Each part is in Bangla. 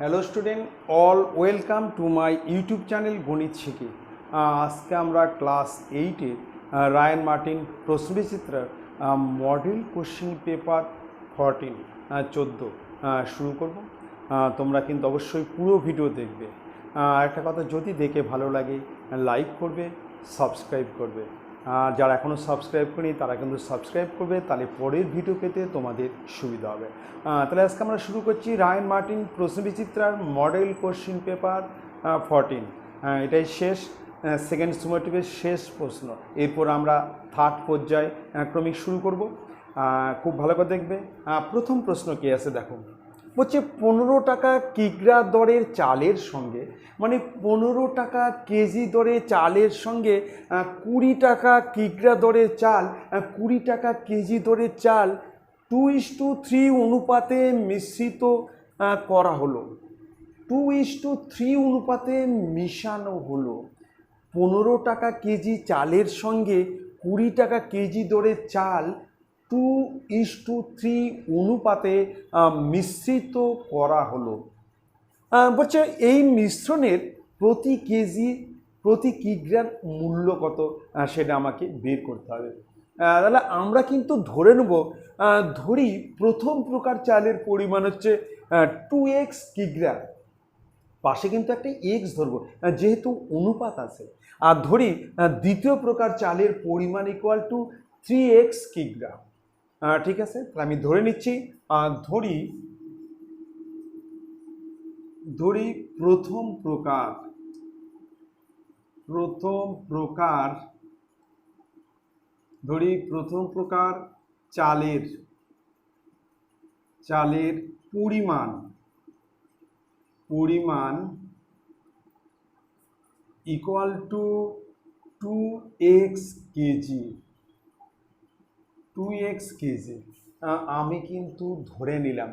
Hello student, all welcome to my YouTube channel গণিত শিখি। আজকে আমরা ক্লাস 8-এ রায়ান মার্টিন প্রশ্নবিচিত্র মডেল কোশ্চেন পেপার 14 শুরু করব। তোমরা কিন্তু অবশ্যই পুরো ভিডিও দেখবে। একটা কথা, যদি দেখে ভালো লাগে লাইক করবে, সাবস্ক্রাইব করবে। যারা এখনও সাবস্ক্রাইব করেনি তারা কিন্তু সাবস্ক্রাইব করবে, তাহলে পরের ভিডিও পেতে তোমাদের সুবিধা হবে। তাহলে আজকে আমরা শুরু করছি রায়ান মার্টিন প্রশ্নবিচিত্রার মডেল কোশ্চেন পেপার 14। এটাই শেষ, সেকেন্ড সুমেটিভের শেষ প্রশ্ন। এরপর আমরা থার্ড পর্যায় ক্রমিক শুরু করব। খুব ভালো করে দেখবে। প্রথম প্রশ্ন কি আছে দেখো, বলছে 15 টাকা কিগ্রা দরের চালের সঙ্গে, মানে 15 টাকা কেজি দরে চালের সঙ্গে 20 টাকা কিগ্রা দরের চাল, 20 টাকা কেজি দরের চাল 2:3 অনুপাতে মিশ্রিত করা হলো। 2:3 অনুপাতে মিশানো হলো। 15 টাকা কেজি চালের সঙ্গে 20 টাকা কেজি দরের চাল 2:3 অনুপাতে মিশ্রিত করা হলো। বলছে এই মিশ্রণের প্রতি কিগ্রার মূল্য কত, সেটা আমাকে বের করতে হবে। তাহলে আমরা কিন্তু ধরে নেব, ধরি প্রথম প্রকার চালের পরিমাণ হচ্ছে 2x কিগ্রা, পাশে কিন্তু একটা এক্স ধরবো যেহেতু অনুপাত আছে। আর ধরি দ্বিতীয় প্রকার চালের পরিমাণ ইকুয়াল টু 3x কিগ্রা। ঠিক আছে, তাহলে আমি ধরে নিচ্ছি, ধরি প্রথম প্রকার চালের পরিমাণ ইকুয়াল টু 2x কেজি। আমি কিন্তু ধরে নিলাম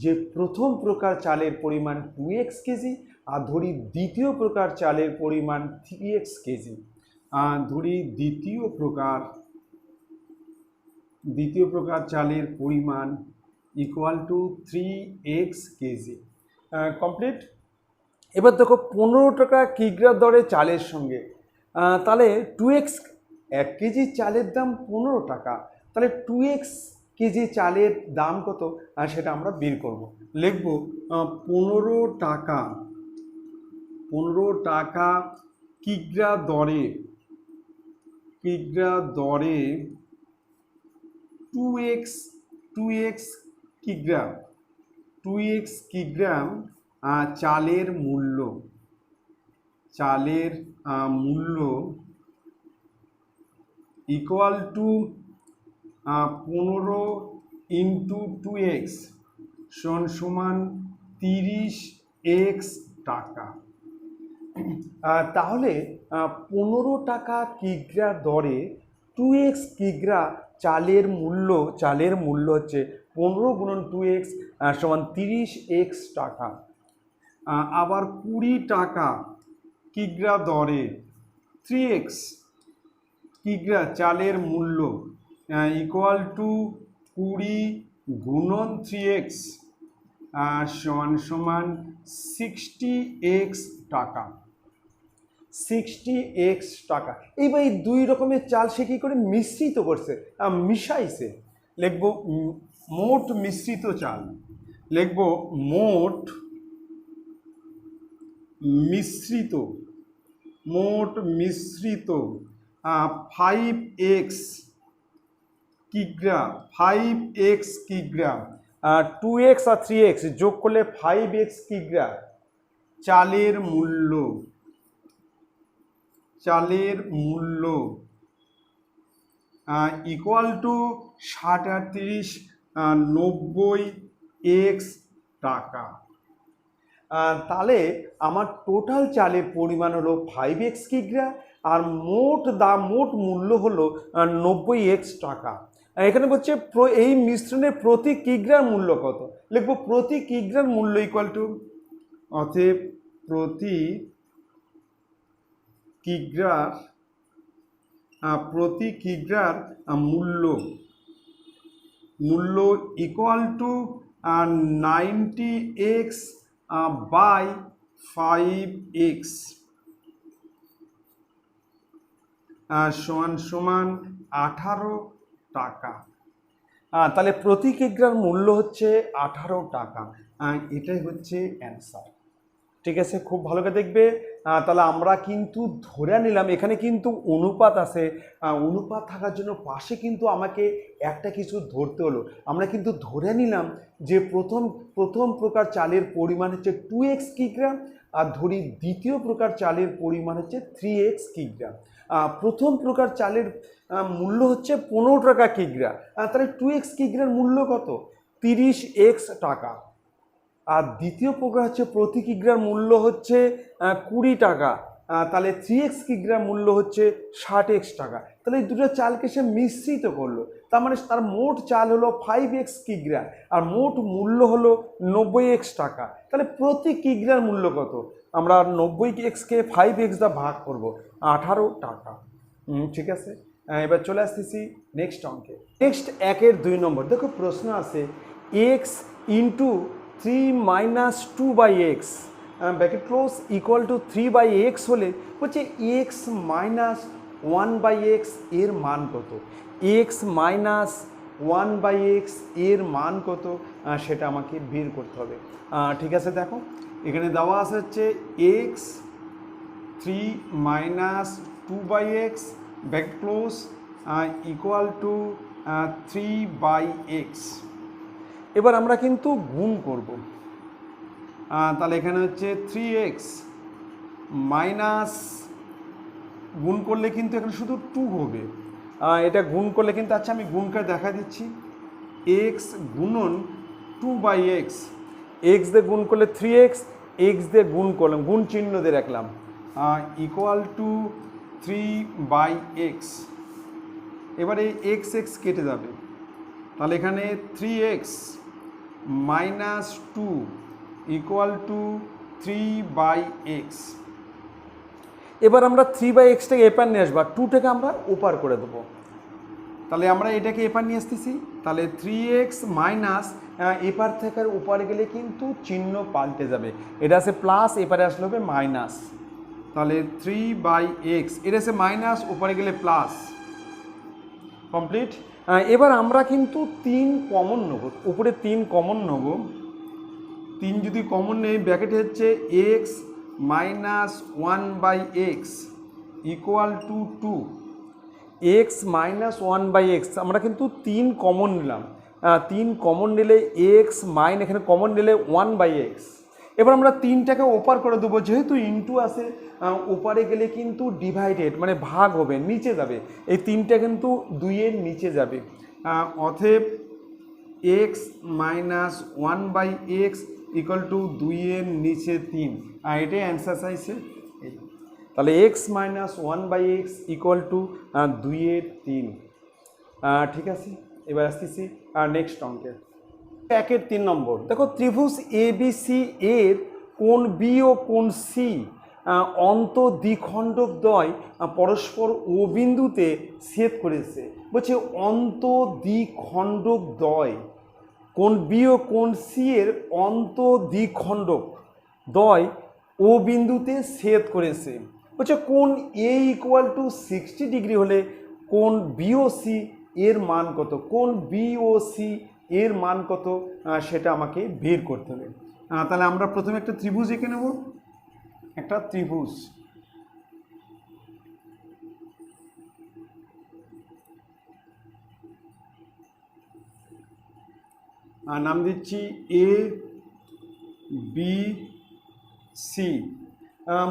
যে প্রথম প্রকার চালের পরিমাণ 2x কেজি, আর ধরি দ্বিতীয় প্রকার চালের পরিমাণ 3x কেজি। ধরি দ্বিতীয় প্রকার চালের পরিমাণ equal to 3x KG. Complete. এবার দেখো 15 টাকা কিগ্রা দরে চালের সঙ্গে, তাহলে 2x, 1 কেজি চালের দাম 15 টাকা, তাহলে 2x কেজি চালের দাম কত সেটা আমরা বের করব। লিখব 15 টাকা কিগ্রা দরে 2x কিগ্রাম চালের মূল্য ইকুয়াল টু 15 ইন্টু 2x সমান 30x টাকা। তাহলে 15 টাকা কিগ্রা দরে 2x কিগ্রা চালের মূল্য হচ্ছে 15 গুণন 2x সমান 30x টাকা। আবার 20 টাকা কিগ্রা দরে 3x কিগ্রা চালের মূল্য ইকুয়াল টু 20 গুণন 3x সমান 60x টাকা। 60x টাকা। এইবার এই দুই রকমের চাল সে কী করে মিশ্রিত করছে, মিশাইছে। লিখব মোট মিশ্রিত চাল, লিখব মোট মিশ্রিত 5x কিগ্রা 2x আর 3x যোগ করলে 5x কিগ্রা চালের মূল্য ইকুয়াল টু 90x টাকা। তাহলে আমার টোটাল চালের পরিমাণ হলো 5x কিগ্রা, আর মোট মূল্য হলো 90x টাকা। এখানে বলছে এই মিশ্রণের প্রতি কিগ্রার মূল্য কত, লিখব প্রতি কিগ্রার মূল্য ইকুয়াল টু, অতএব প্রতি কিগ্রার মূল্য equal to 90x by 5x সমান সমান 18 টাকা। তাহলে প্রতি কিগ্রার মূল্য হচ্ছে 18 টাকা। এটাই হচ্ছে অ্যান্সার। ঠিক আছে, খুব ভালো করে দেখবে। তাহলে আমরা কিন্তু ধরে নিলাম এখানে কিন্তু অনুপাত আছে, অনুপাত থাকার জন্য পাশে কিন্তু আমাকে একটা কিছু ধরতে হলো। আমরা কিন্তু ধরে নিলাম যে প্রথম প্রকার চালের পরিমাণ হচ্ছে 2x কিগ্রা, আর ধরি দ্বিতীয় প্রকার চালের পরিমাণ হচ্ছে 3x কিগ্রা। প্রথম প্রকার চালের মূল্য হচ্ছে 15 টাকা কিগ্রা, তাহলে 2x কিগ্রার মূল্য কত? 30x টাকা। আর দ্বিতীয় প্রকার হচ্ছে প্রতি কিগ্রার মূল্য হচ্ছে 20 টাকা, তাহলে 3x কিগ্রার মূল্য হচ্ছে 60x টাকা। তাহলে এই দুটো চালকে সে মিশ্রিত করলো, তার মানে তার মোট চাল হলো 5x কিগ্রা আর মোট মূল্য হলো 90x টাকা। তাহলে প্রতি কিগ্রার মূল্য কত? আমরা 90xকে 5x দ্বারা ভাগ করব, 18 টাকা। ঠিক আছে, এবার চলে আসতেছি নেক্সট অঙ্কে। নেক্সট 1-এর 2 নম্বর। দেখো প্রশ্ন আছে x into 3 minus 2/x bracket close equal to 3/x হলে হচ্ছে x মাইনাস 1/x এর মান কত? x মাইনাস 1/x এর মান কত সেটা আমাকে বের করতে হবে। ঠিক আছে, দেখো এখানে দেওয়া আছে হচ্ছে x 3 minus 2/x bracket close equal to 3/x। এবার আমরা কিন্তু গুণ করব, তাহলে এখানে হচ্ছে 3x মাইনাস, গুণ করলে কিন্তু এখানে শুধু 2 হবে, এটা গুণ করলে কিন্তু, আচ্ছা আমি গুণ করে দেখা দিচ্ছি, x গুণন 2/x, x দিয়ে গুণ করলে 3x, x দিয়ে গুণ করলাম, গুণ চিহ্ন দিয়ে রাখলাম, ইকুয়াল টু 3/x। এবারে x কেটে যাবে, তাহলে এখানে 3x minus 2 equal to 3/x। এবার আমরা 3/xটাকে এপার নিয়ে আসবো, 2টাকে আমরা ওপার করে দেবো। তাহলে আমরা এটাকে এপার নিয়ে আসতেছি, তাহলে 3x মাইনাস, এপার থেকে ওপারে গেলে কিন্তু চিহ্ন পাল্টে যাবে, এটা আছে প্লাস, এপারে আসলে হবে মাইনাস। তাহলে 3/x, এটা আছে মাইনাস, ওপারে গেলে প্লাস, কমপ্লিট। এবার আমরা কিন্তু 3 কমন নেব, উপরে 3 কমন নেব। 3 যদি কমন নেই, ব্র্যাকেটে হচ্ছে x minus 1/x equal two 2, x minus 1/x আমরা কিন্তু 3 কমন নিলাম, 3 কমন নিলে x মাইন, এখানে কমন নিলে 1/x। এবার আমরা 3টাকে ওপার করে দেবো, যেহেতু ইনটু আছে, ওপারে গেলে কিন্তু ডিভাইডেড মানে ভাগ হবে, নিচে যাবে, এই 3টা কিন্তু 2-এর নিচে যাবে, অতএব x minus 1/x equal to 2-এর নিচে 3, এটাই অ্যান্সার চাইছে। তাহলে x minus 1/x equal to 2-এর 3। ঠিক আছে, এবার আসতেছি নেক্সট অঙ্কে। 1-এর 3 নম্বর। দেখো ত্রিভুজ ABC এর কোণ B ও কোণ C অন্তঃদ্বিখণ্ডকদ্বয় পরস্পর ও বিন্দুতে ছেদ করেছে। বলছে অন্তঃদ্বিখণ্ডকদ্বয়, কোণ B ও কোণ C এর অন্তঃদ্বিখণ্ডকদ্বয় ও বিন্দুতে ছেদ করেছে। বলছে কোণ A ইকুয়াল টু 60 ডিগ্রি হলে কোণ BOC এর মান কত? কোণ BOC এর মান কত সেটা আমাকে বের করতে হবে। তাহলে আমরা প্রথমে একটা ত্রিভুজ এঁকে নেব, একটা ত্রিভুজ, নাম দিচ্ছি ABC।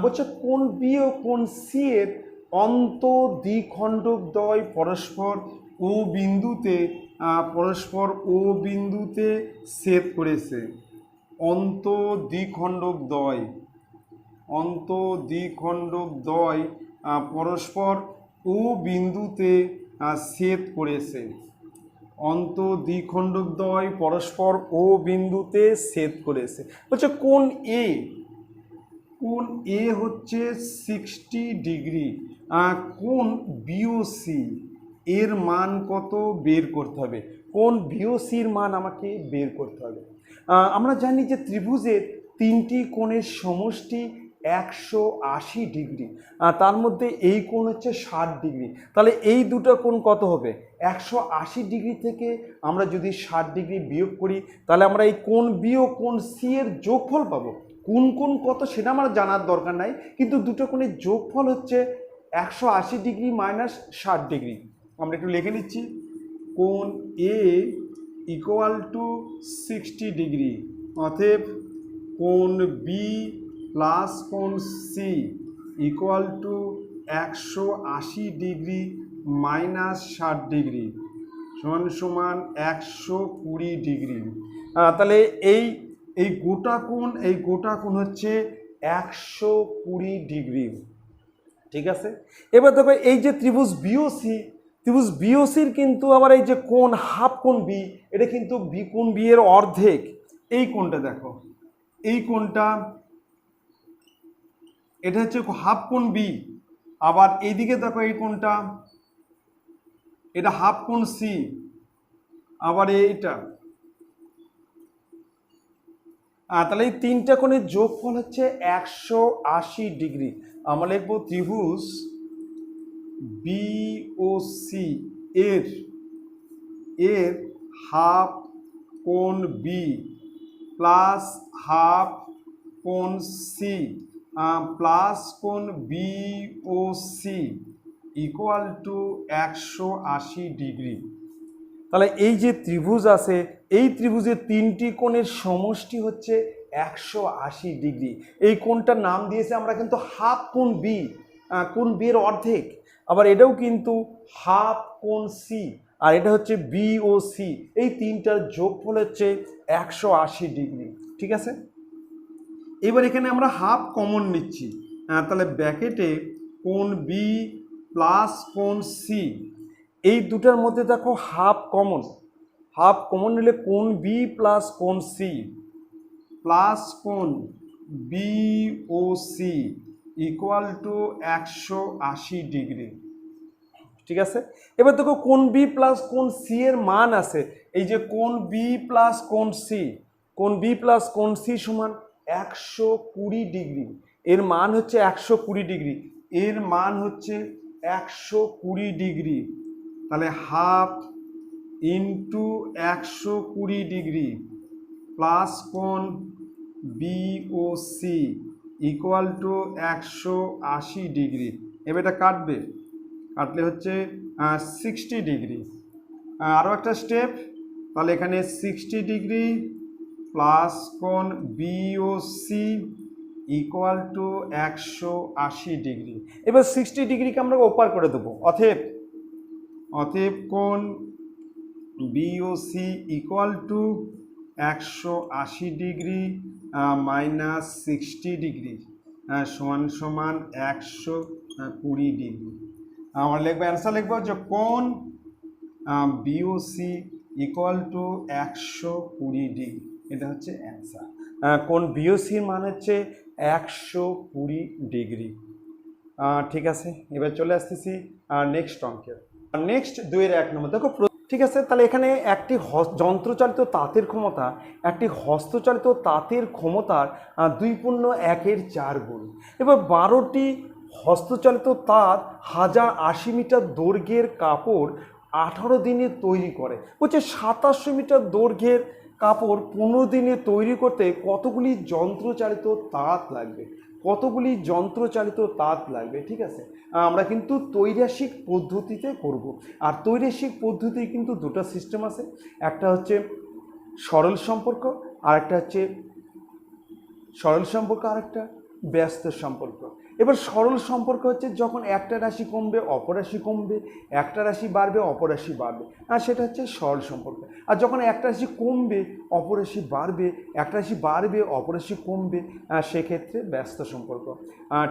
বলছে কোণ B ও কোণ C এর অন্তঃদ্বিখণ্ডকদ্বয় পরস্পর ও বিন্দুতে ছেদ করেছে। অন্তঃদ্বিখণ্ডকদ্বয় পরস্পর ও বিন্দুতে ছেদ করেছে। অন্তঃদ্বিখণ্ডকদ্বয় পরস্পর ও বিন্দুতে ছেদ করেছে। বলছে কোণ A হচ্ছে 60 ডিগ্রি, কোণ BOC এর মান কত বের করতে হবে। কোণ BOC এর মান আমাকে বের করতে হবে। আমরা জানি যে ত্রিভুজের তিনটি কোণের সমষ্টি 180 ডিগ্রি, তার মধ্যে এই কোণ হচ্ছে 60 ডিগ্রি। তাহলে এই দুটো কোণ কত হবে? 180 ডিগ্রি থেকে আমরা যদি 60 ডিগ্রি বিয়োগ করি তাহলে আমরা এই কোণ বি ও কোণ সি এর যোগফল পাবো। কোন কোণ কত সেটা আমার জানার দরকার নাই, কিন্তু দুটো কোণের যোগফল হচ্ছে 180 ডিগ্রি মাইনাস 60 ডিগ্রি। আমরা একটু লিখে নিচ্ছি, কোণ এ ইকুয়াল টু 60 ডিগ্রি, অতএব কোণ বি প্লাস কোণ C equal to 180 degree minus 60 degree সমান সমান 120 ডিগ্রি। তাহলে এই গোটা কোণ হচ্ছে 120 ডিগ্রি। ঠিক আছে, এবার দেখো এই যে ত্রিভুজ বিওসির কিন্তু আবার এই যে কোণ হাফ কোণ বি, এটা কিন্তু কোণ বি এর অর্ধেক। এই কোণটা দেখো, এই কোণটা এটা হচ্ছে হাফ কোণ বি, আবার এইদিকে দেখো এই কোণটা এটা হাফ কোণ সি, আবার এইটা। তাহলে এই তিনটা কোণের যোগফল হচ্ছে 180 ডিগ্রি। আমরা লিখবো ত্রিভুজ বিওসি এর হাফ কোণ বি প্লাস হাফ কোণ সি প্লাস কোণ বিওসি ইকুয়াল টু 180 ডিগ্রি। তাহলে এই যে ত্রিভুজ আছে, এই ত্রিভুজের তিনটি কোণের সমষ্টি হচ্ছে 180 ডিগ্রি। এই কোণটার নাম দিয়েছে আমরা কিন্তু হাফ কোণ বি, কোণ বি এর অর্ধেক। আবার এটাও কিন্তু হাফ কোণ সি, আর এটা হচ্ছে বি ও সি। এই তিনটার যোগফল হচ্ছে 180 ডিগ্রি। ঠিক আছে, এবার এখানে আমরা হাফ কমন নিচ্ছি, তাহলে ব্র্যাকেটে কোণ বি প্লাস কোণ সি, এই দুটার মধ্যে দেখো হাফ কমন নিলে কোণ বি প্লাস কোণ সি প্লাস কোণ বি ও সি ইকুয়াল টু 180 ডিগ্রি। ঠিক আছে, এবার দেখো কোণ বি প্লাস কোণ সি এর মান আছে, এই যে কোণ বি প্লাস কোণ সি সমান 120 ডিগ্রি। এর মান হচ্ছে 120 ডিগ্রি, এর মান হচ্ছে 120 ডিগ্রি। তাহলে হাফ ইন্টু 120 ডিগ্রি প্লাস কোণ বিওসি ইকুয়াল টু 180 ডিগ্রি। এবার এটা কাটলে হচ্ছে 60 ডিগ্রি। আরও একটা স্টেপ, তাহলে এখানে 60 ডিগ্রি প্লাস কোণ বিওসি ইকুয়াল টু 180 ডিগ্রি। এবার 60 ডিগ্রিকে আমরা ওপার করে দেবো, অতএব কোণ BOC equal to 180 degree minus 60 degree সমান 120 ডিগ্রি। আমরা লিখবো, অ্যান্সার লিখবো যে কোণ বিওসি ইকুয়াল টু 120 ডিগ্রি। এটা হচ্ছে অ্যান্সার। কোণ বিওসির মান হচ্ছে 120 ডিগ্রি। ঠিক আছে, এবার চলে আসতেছি নেক্সট অঙ্কের। নেক্সট 2-1 নম্বর দেখো। ঠিক আছে, তাহলে এখানে একটি যন্ত্রচালিত তাঁতের ক্ষমতা একটি হস্তচালিত তাঁতের ক্ষমতার 2.1/4 গুণ। এবার 12টি হস্তচালিত তাঁত 1080 মিটার দৈর্ঘ্যের কাপড় 18 দিনে তৈরি করে। বলছে 2700 মিটার দৈর্ঘ্যের কাপড় 15 দিনে তৈরি করতে কতগুলি যন্ত্রচালিত তাঁত লাগবে। ঠিক আছে, আমরা কিন্তু ত্রৈরাসিক পদ্ধতিতে করব। আর ত্রৈরাসিক পদ্ধতি কিন্তু দুটো সিস্টেম আছে, একটা হচ্ছে সরল সম্পর্ক, আর একটা ব্যস্ত সম্পর্ক। এবার সরল সম্পর্ক হচ্ছে যখন একটা রাশি কমবে অপর রাশি কমবে, একটা রাশি বাড়বে অপর রাশি বাড়বে, আর সেটা হচ্ছে সরল সম্পর্ক। আর যখন একটা রাশি কমবে অপর রাশি বাড়বে, একটা রাশি বাড়বে অপর রাশি কমবে, সেক্ষেত্রে ব্যস্ত সম্পর্ক।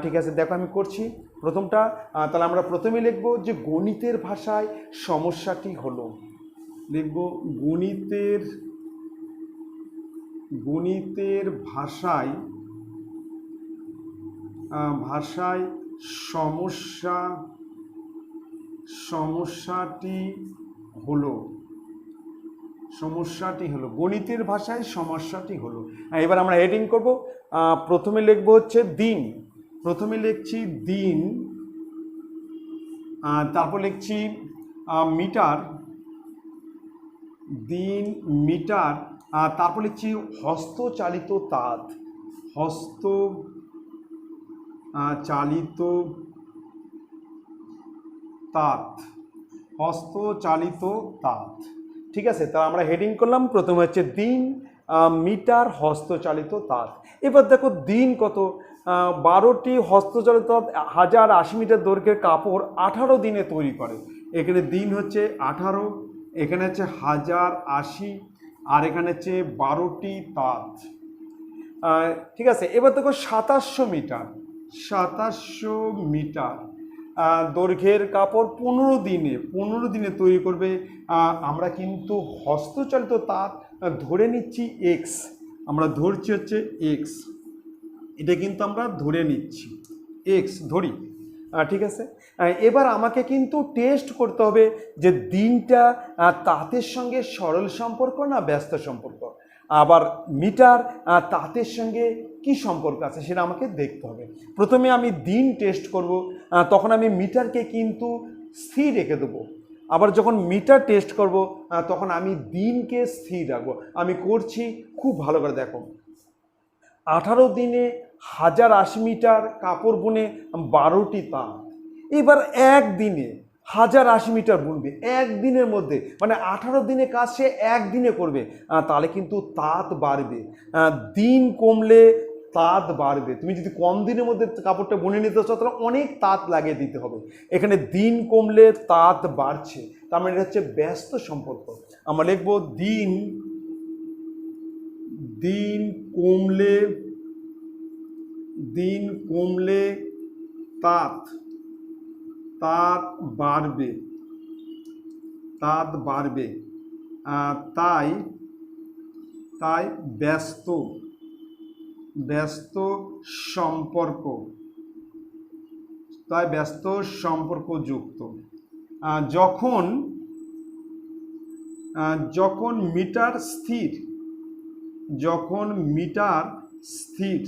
ঠিক আছে, দেখো আমি করছি প্রথমটা। তাহলে আমরা প্রথমে লিখব যে গণিতের ভাষায় সমস্যাটি হলো, লিখব গণিতের ভাষায় সমস্যাটি হলো গণিতের ভাষায় সমস্যাটি হলো। এবার আমরা হেডিং করব প্রথমে লিখব হচ্ছে দিন, প্রথমে লিখছি দিন, তারপর লিখছি মিটার, দিন মিটার, তারপর লিখছি হস্তচালিত তাঁত, হস্ত চালিত তাঁত, হস্তচালিত তাঁত। ঠিক আছে, তা আমরা হেডিং করলাম, প্রথমে হচ্ছে দিন মিটার হস্তচালিত তাঁত। এবার দেখো দিন কত, 12টি হস্তচালিত তাঁত 1080 মিটার দৈর্ঘ্যের কাপড় 18 দিনে তৈরি করে। এখানে দিন হচ্ছে 18, এখানে হচ্ছে 1080, আর এখানে হচ্ছে 12টি তাঁত। ঠিক আছে, এবার দেখো 2700 মিটার, 2700 মিটার দৈর্ঘ্যের কাপড় 15 দিনে তৈরি করবে। আমরা কিন্তু হস্তচালিত তাঁত ধরে নিচ্ছি এক্স, আমরা ধরছি হচ্ছে এক্স, এটা কিন্তু আমরা ধরে নিচ্ছি এক্স ধরি। ঠিক আছে, এবার আমাকে কিন্তু টেস্ট করতে হবে যে দিনটা তাঁতের সঙ্গে সরল সম্পর্ক না ব্যস্ত সম্পর্ক, আবার মিটার তাঁতের সঙ্গে কি সম্পর্ক আছে সেটা আমাকে দেখতে হবে। প্রথমে আমি দিন টেস্ট করব, তখন আমি মিটারকে কিন্তু স্থির রেখে দেবো। আবার যখন মিটার টেস্ট করব তখন আমি দিনকে স্থির রাখবো। আমি করছি, খুব ভালো করে দেখো। 18 দিনে 1080 মিটার কাপড় বুনে 12টি তাঁত। এবার একদিনে 1080 মিটার বুনবে একদিনের মধ্যে, মানে 18 দিনে কাজ সে একদিনে করবে, তাহলে কিন্তু তাঁত বাড়বে। দিন কমলে তাঁত বাড়বে। তুমি যদি কম দিনের মধ্যে কাপড়টা বুনে নিতে চাও তাহলে অনেক তাঁত লাগিয়ে দিতে হবে। এখানে দিন কমলে তাঁত বাড়ছে, তার মানে এটা হচ্ছে ব্যস্ত সম্পর্ক। আমরা লিখবো দিন, দিন কমলে, দিন কমলে তাঁত, তাঁত বাড়বে, তাঁত বাড়বে। তাই তাই ব্যস্ত, ব্যস্ত সম্পর্ক, তাই ব্যস্ত সম্পর্কযুক্ত। যখন যখন মিটার স্থির, যখন মিটার স্থির।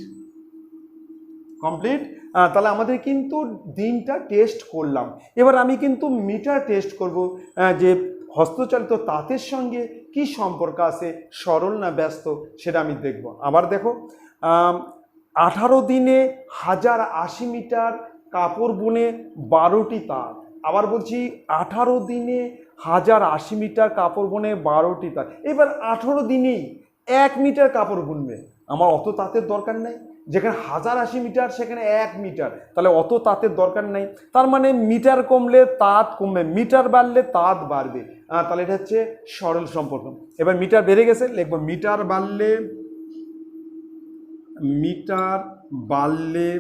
কমপ্লিট। তাহলে আমাদের কিন্তু দিনটা টেস্ট করলাম, এবার আমি কিন্তু মিটার টেস্ট করব যে হস্তচালিত তাঁতের সঙ্গে কি সম্পর্ক আছে, সরল না ব্যস্ত, সেটা আমি দেখব। আবার দেখো, 18 দিনে 1080 মিটার কাপড় বুনে 12টি তাঁত। আবার বলছি 18 দিনে 1080 মিটার কাপড় বুনে 12টি তাঁত। এবার 18 দিনেই 1 মিটার কাপড় বুনবে, আমার অত তাঁতের দরকার নেই। যেখানে 1080 মিটার সেখানে 1 মিটার, তাহলে অত তাঁতের দরকার নেই। তার মানে মিটার কমলে তাঁত কমবে, মিটার বাড়লে তাঁত বাড়বে। তাহলে এটা হচ্ছে সরল সম্পর্ক। এবার মিটার বেড়ে গেছে, লিখবো মিটার বাড়লে, মিটার বাড়লে,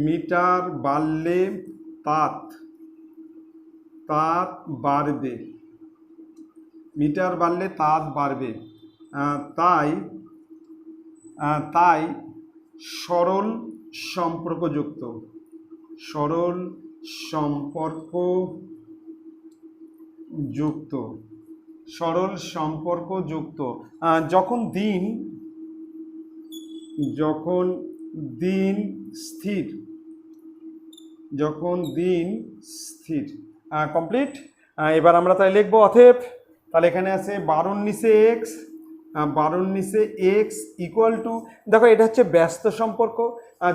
মিটার বাড়লে তাঁত, তাঁত বাড়বে, মিটার বাড়লে তাঁত বাড়বে। তাই তাই সরল সম্পর্কযুক্ত, সরল সম্পর্কযুক্ত, সরল সম্পর্কযুক্ত। যখন দিন, যখন দিন স্থির, যখন দিন স্থির। কমপ্লিট। এবার আমরা তাই লিখবো অতএব, তাহলে এখানে আছে 12 নিচে এক্স, 12 নিচে এক্স ইকুয়াল টু, দেখো এটা হচ্ছে ব্যস্ত সম্পর্ক।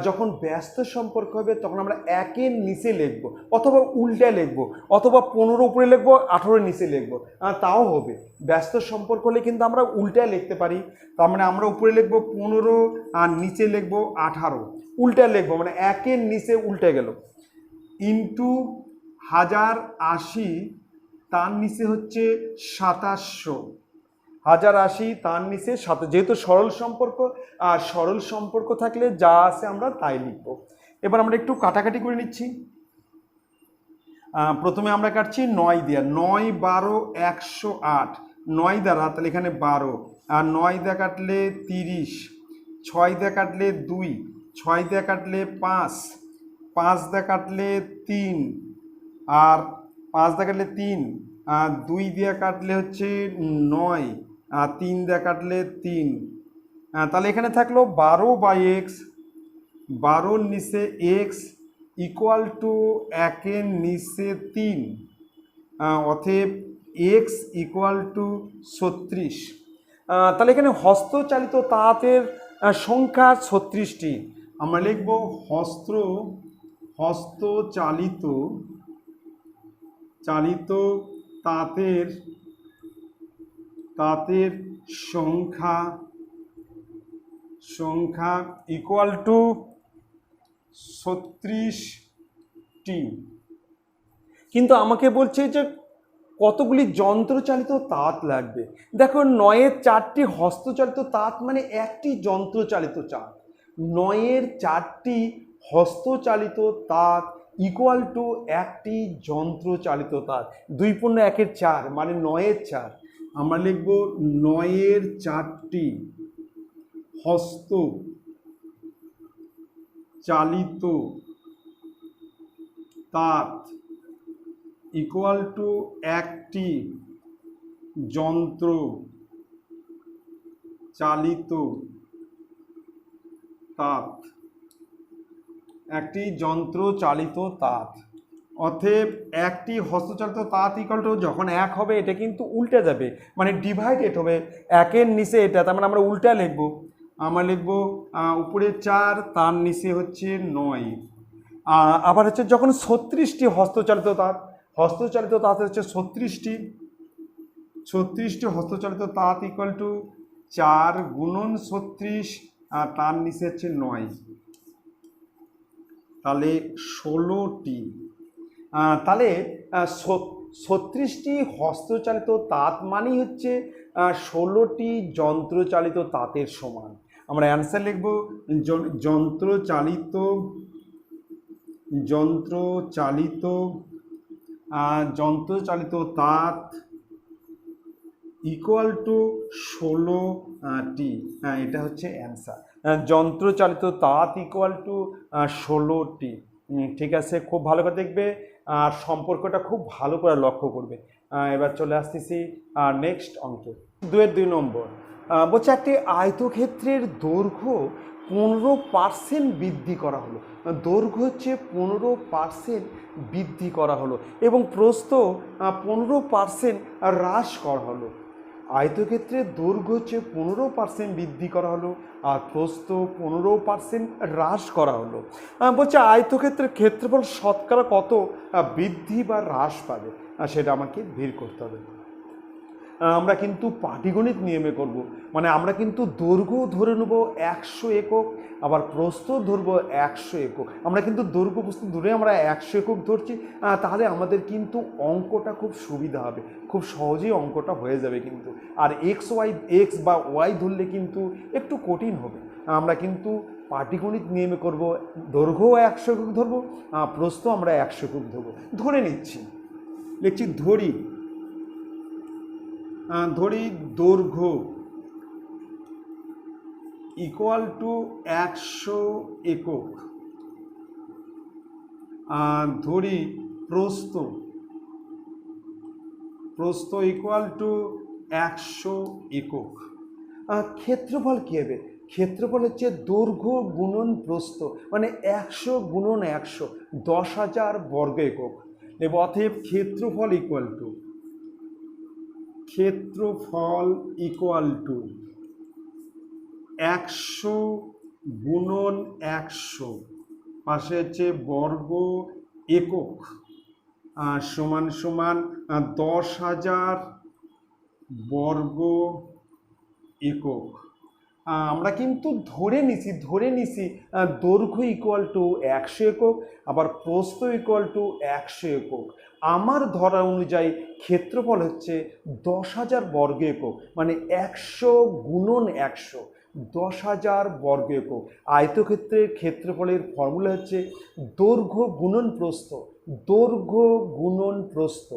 যখন ব্যস্ত সম্পর্ক হবে তখন আমরা 1-এর নিচে লিখবো, অথবা উল্টে লিখবো, অথবা 15 উপরে লিখবো 18 নিচে লিখবো, তাও হবে। ব্যস্ত সম্পর্ক হলে কিন্তু আমরা উল্টায় লিখতে পারি। তার মানে আমরা উপরে লিখবো 15 আর নিচে লিখবো 18, উল্টে লিখবো মানে 1-এর নিচে উল্টে গেল, ইন্টু 1080, তার নিচে হচ্ছে 2700, 1080 তার নিচে 7, যেহেতু সরল সম্পর্ক, আর সরল সম্পর্ক থাকলে যা আছে আমরা তাই লিখবো। এবার আমরা একটু কাটাকাটি করে নিচ্ছি। প্রথমে আমরা কাটছি 9 দিয়ে, 9 12 108, 9 দ্বারা তাহলে এখানে 12, আর 9 দিয়ে কাটলে 30, 6 দিয়ে কাটলে 2, 6 দিয়ে কাটলে 5, 5 দিয়ে কাটলে 3, আর 5 দিয়ে কাটলে 3, আর 2 দিয়ে কাটলে হচ্ছে 9, আর 3 দিয়ে কাটলে 3, তাহলে এখানে থাকলো 12/x, 12 নিচে এক্স ইকুয়াল টু 1 নিচে 3, অতএব এক্স ইকুয়াল টু 36। তাহলে এখানে হস্তচালিত তাঁতের সংখ্যা 36টি। আমরা লিখব হস্তচালিত তাঁতের সংখ্যা ইকুয়াল টু 36টি। কিন্তু আমাকে বলছে যে কতগুলি যন্ত্রচালিত তাঁত লাগবে। দেখো 9-এর 4টি হস্তচালিত তাঁত মানে একটি যন্ত্রচালিত তাঁত। 9-এর 4টি হস্তচালিত তাঁত ইকুয়াল টু একটি যন্ত্রচালিত তাঁত। 2 × 1 = 4 মানে 9-এর 4। আমরা লিখব 9-এর 4টি হস্তচালিত তাঁত ইকুয়াল টু একটি যন্ত্রচালিত তাঁত, অতএব একটি হস্তচালিত তাঁত ইকুয়াল টু, যখন 1 হবে এটা কিন্তু উল্টে যাবে, মানে ডিভাইডেড হবে, 1-এর নিচে এটা, তার মানে আমরা উল্টা লিখব। আমরা লিখব উপরে 4, তার নিচে হচ্ছে 9। আবার হচ্ছে যখন 36টি হস্তচালিত তাঁত হচ্ছে 36টি হস্তচালিত তাঁত ইকুয়াল টু 4 × 36, তার নিচে হচ্ছে 9, তাহলে 16টি। তাহলে 36টি হস্তচালিত তাঁত মানে হচ্ছে 16টি যন্ত্রচালিত তাঁতের সমান। আমরা অ্যান্সার লিখব যন্ত্রচালিত তাঁত ইকুয়াল টু 16টি। এটা হচ্ছে অ্যান্সার, যন্ত্রচালিত তাঁত ইকুয়াল টু 16টি। ঠিক আছে, খুব ভালো করে দেখবে আর সম্পর্কটা খুব ভালো করে লক্ষ্য করবে। এবার চলে আসতেছি নেক্সট অঙ্কে, 2-এর 2 নম্বর। বলছে একটি আয়তক্ষেত্রের দৈর্ঘ্য 15% বৃদ্ধি করা হলো। দৈর্ঘ্য হচ্ছে 15% বৃদ্ধি করা হলো এবং প্রস্থ 15% হ্রাস করা হলো। আয়তক্ষেত্রের দৈর্ঘ্য হচ্ছে 15% বৃদ্ধি করা হলো আর প্রস্থ 15% হ্রাস করা হলো। বলছে আয়তক্ষেত্রের ক্ষেত্রফল শতকরা কত বৃদ্ধি বা হ্রাস পাবে, সেটা আমাকে বের করতে হবে। আমরা কিন্তু পাটিগণিত নিয়মে করব, মানে আমরা কিন্তু দৈর্ঘ্য ধরে নেব 100 একক, আবার প্রস্থ ধরবো 100 একক। আমরা কিন্তু দৈর্ঘ্য প্রস্থ ধরে আমরা 100 একক ধরছি, তাহলে আমাদের কিন্তু অঙ্কটা খুব সুবিধা হবে, খুব সহজেই অঙ্কটা হয়ে যাবে কিন্তু। আর এক্স বা ওয়াই ধরলে কিন্তু একটু কঠিন হবে। আমরা কিন্তু পাটিগণিত নিয়মে করব, দৈর্ঘ্য 100 একক ধরবো, প্রস্থ আমরা 100 একক ধরবো। ধরে নিচ্ছি, লিখছি ধরি দৈর্ঘ্য ইকুয়াল টু 100 একক, ধরি প্রস্থ ইকুয়াল টু 100 একক। ক্ষেত্রফল কী হবে? ক্ষেত্রফল হচ্ছে দৈর্ঘ্য গুণন প্রস্থ, মানে 100 × 100 10,000 বর্গ একক। অতএব ক্ষেত্রফল ইকুয়াল টু 100 × 100 পাশে হচ্ছে বর্গ একক সমান 10,000 বর্গ একক। আমরা কিন্তু ধরে নিছি দৈর্ঘ্য ইকুয়াল টু 100 একক, আবার প্রস্থ ইকুয়াল টু 100 একক। আমার ধরা অনুযায়ী ক্ষেত্রফল হচ্ছে 10,000 বর্গ একক, মানে 100 × 100 10,000 বর্গ একক। আয়তক্ষেত্রের ক্ষেত্রফলের ফর্মুলা হচ্ছে দৈর্ঘ্য গুণন প্রস্থ,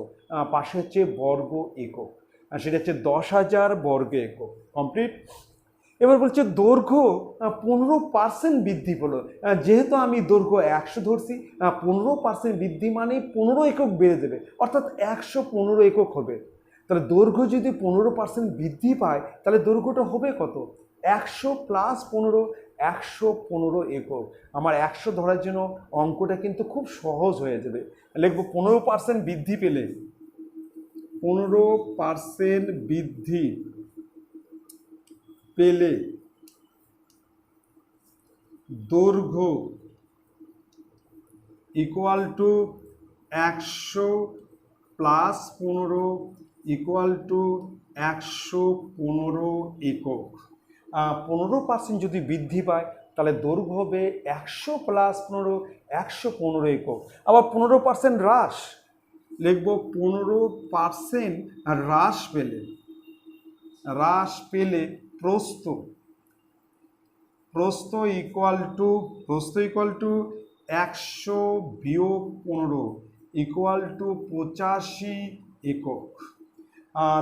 পাশে হচ্ছে বর্গ একক, সেটা হচ্ছে 10,000 বর্গ একক। কমপ্লিট। এবার বলছে দৈর্ঘ্য 15% বৃদ্ধি হলো। যেহেতু আমি দৈর্ঘ্য 100 ধরছি, 15% বৃদ্ধি মানে 15 একক বেড়ে দেবে, অর্থাৎ 115 একক হবে। তাহলে দৈর্ঘ্য যদি 15% বৃদ্ধি পায় তাহলে দৈর্ঘ্যটা হবে কত? 100 প্লাস 15, 115 একক। আমার 100 ধরার জন্য অঙ্কটা কিন্তু খুব সহজ হয়ে যাবে। লিখবো 15% বৃদ্ধি পেলে, 15% বৃদ্ধি পেলে দৈর্ঘ্য equal to 100 plus 15 equal to 115 একক। 15% যদি বৃদ্ধি পায় তাহলে দৈর্ঘ্য হবে 100 প্লাস 15, 115 একক। আবার 15% হ্রাস, লিখব 15% হ্রাস পেলে প্রস্থ ইকুয়াল টু 100 বিয়োগ 15 ইকুয়াল টু 85 একক।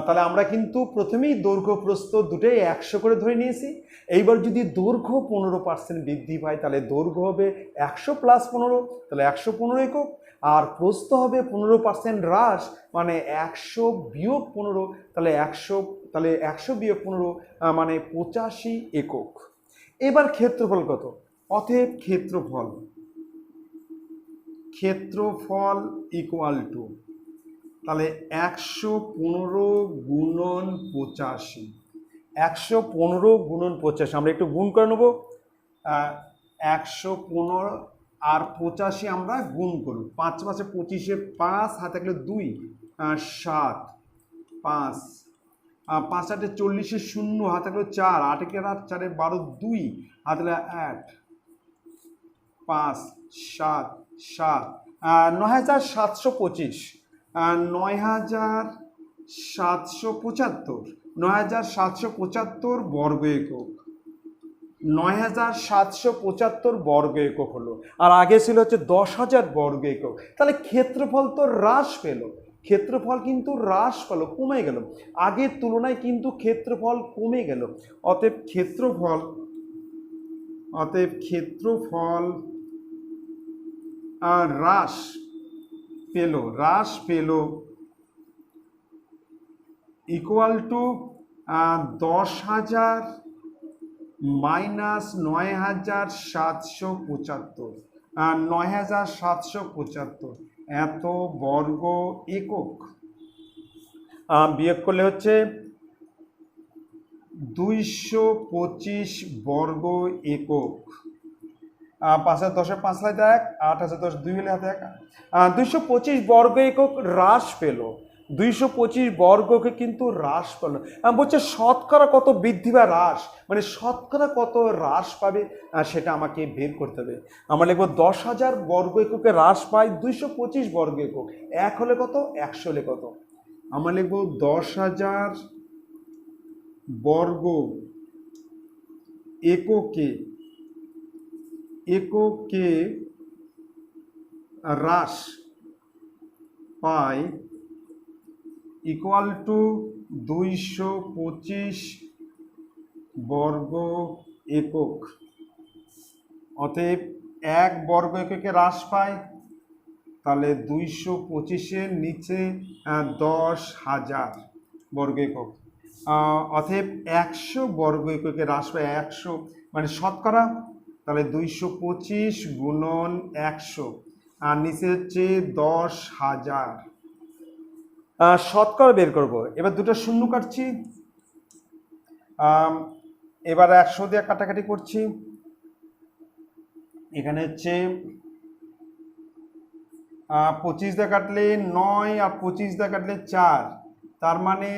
তাহলে আমরা কিন্তু প্রথমেই দৈর্ঘ্য প্রস্থ দুটোই 100 করে ধরে নিয়েছি। এইবার যদি দৈর্ঘ্য 15% বৃদ্ধি পায় তাহলে দৈর্ঘ্য হবে 100 প্লাস 15, তাহলে 115 একক। আর প্রস্থ হবে 15% হ্রাস, মানে 100 বিয়োগ 15, তাহলে 100 বিয়োগ 15 মানে 85 একক। এবার ক্ষেত্রফল কত? অতএব ক্ষেত্রফল ইকুয়াল টু, তাহলে 115 গুণন 85, 115 গুণন 85, আমরা একটু গুণ করে নেব। 115 আর 85 আমরা গুণ করব। 5 5 25, 5 হাতে থাকলে 2, 7, 5, 5 8 40, 0 হাতে থাকলে 4, 8 4 12, 2 হাতে থাকলে 8, 5 7 7, 9725, 9775 বর্গ একক, 9775 বর্গ একক হলো। আর আগে ছিল হচ্ছে 10,000 বর্গ একক। তাহলে ক্ষেত্রফল তো হ্রাস পেল, ক্ষেত্রফল কিন্তু হ্রাস পেল, কমে গেল, আগের তুলনায় কিন্তু ক্ষেত্রফল কমে গেল। অতএব ক্ষেত্রফল হ্রাস পেল ইকুয়াল টু 10,000 মাইনাস 9,775, 9,775 এত বর্গ একক। বিয়োগ করলে হচ্ছে 225 বর্গ একক। 5 আর 10 5 হাতে 1, 8 হাতে 10 2 হলে হাতে 1, 225 বর্গ একক হ্রাস পেল, 225 বর্গকে কিন্তু হ্রাস পেল। বলছে শতকরা কত বৃদ্ধি বা হ্রাস, মানে শতকরা কত হ্রাস পাবে সেটা আমাকে বের করতে হবে। আমরা লিখব 10,000 বর্গ এককে হ্রাস পায় 225 বর্গ একক। 1 হলে কত, 100 হলে কত। আমরা লিখব 10,000 বর্গ এককে হ্রাস পায় ইকুয়াল টু 225 বর্গ একক। অতএব 1 বর্গ এককে হ্রাস পায়, তাহলে 225-এর নিচে 10,000 বর্গ একক। অতএব 100 বর্গ এককে হ্রাস পায় 100, মানে শতকরা, তাহলে 225 গুণন 100 আর নিচে হচ্ছে 10,000। শতকরা বের করব। এবার দুটো শূন্য কাটছি, এবার 100 দিয়ে কাটাকাটি করছি। এখানে হচ্ছে 25 দিয়ে কাটলে 9 আর 25 দিয়ে কাটলে 4, তার মানে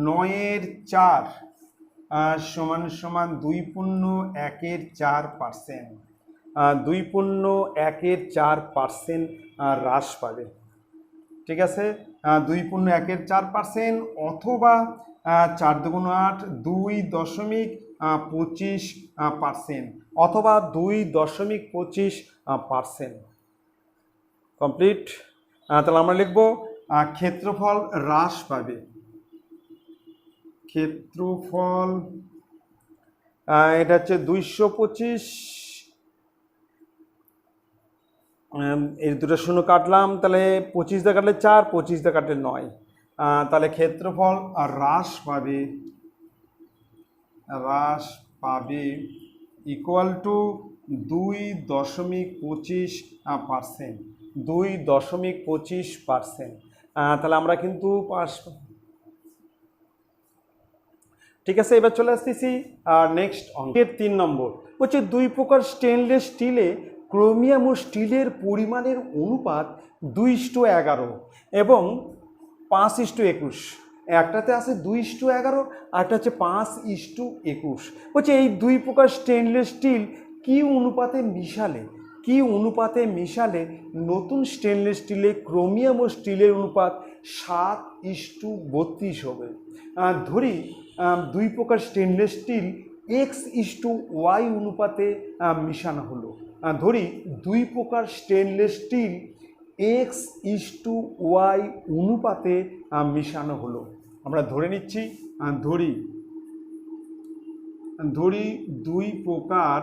9-এর 4 সমান সমান 2.1-4%, 2.1-4% হ্রাস পাবে। ঠিক আছে, 2.1-4% অথবা 4 2 8, 2.25%, অথবা 2.25%। কমপ্লিট। তাহলে আমরা লিখব ক্ষেত্রফল হ্রাস পাবে, ক্ষেত্রফল এটা হচ্ছে 225, এই দুটো শূন্য কাটলাম, তাহলে 25 দিয়ে কাটলে 4, 25 দিয়ে কাটলে 9, তাহলে ক্ষেত্রফল হ্রাস পাবে ইকুয়াল টু 2.25%। 2.25%। তাহলে আমরা কিন্তু পাস। ঠিক আছে, এবার চলে আসতেছি নেক্সট অঙ্কের 3 নম্বর। হচ্ছে 2 প্রকার স্টেনলেস স্টিলে ক্রোমিয়াম ও স্টিলের পরিমাণের অনুপাত 2:11 এবং 5:21। একটাতে আছে 2:11, আরটা হচ্ছে 5:21। হচ্ছে এই 2 প্রকার স্টেনলেস স্টিল কি অনুপাতে মিশালে নতুন স্টেনলেস স্টিলে ক্রোমিয়াম ও স্টিলের অনুপাত 7:32 হবে। ধরি 2 প্রকার স্টেনলেস স্টিল X:Y অনুপাতে মিশানো হলো। ধরি 2 প্রকার স্টেনলেস স্টিল X:Y অনুপাতে মিশানো হলো। আমরা ধরে নিচ্ছি, ধরি 2 প্রকার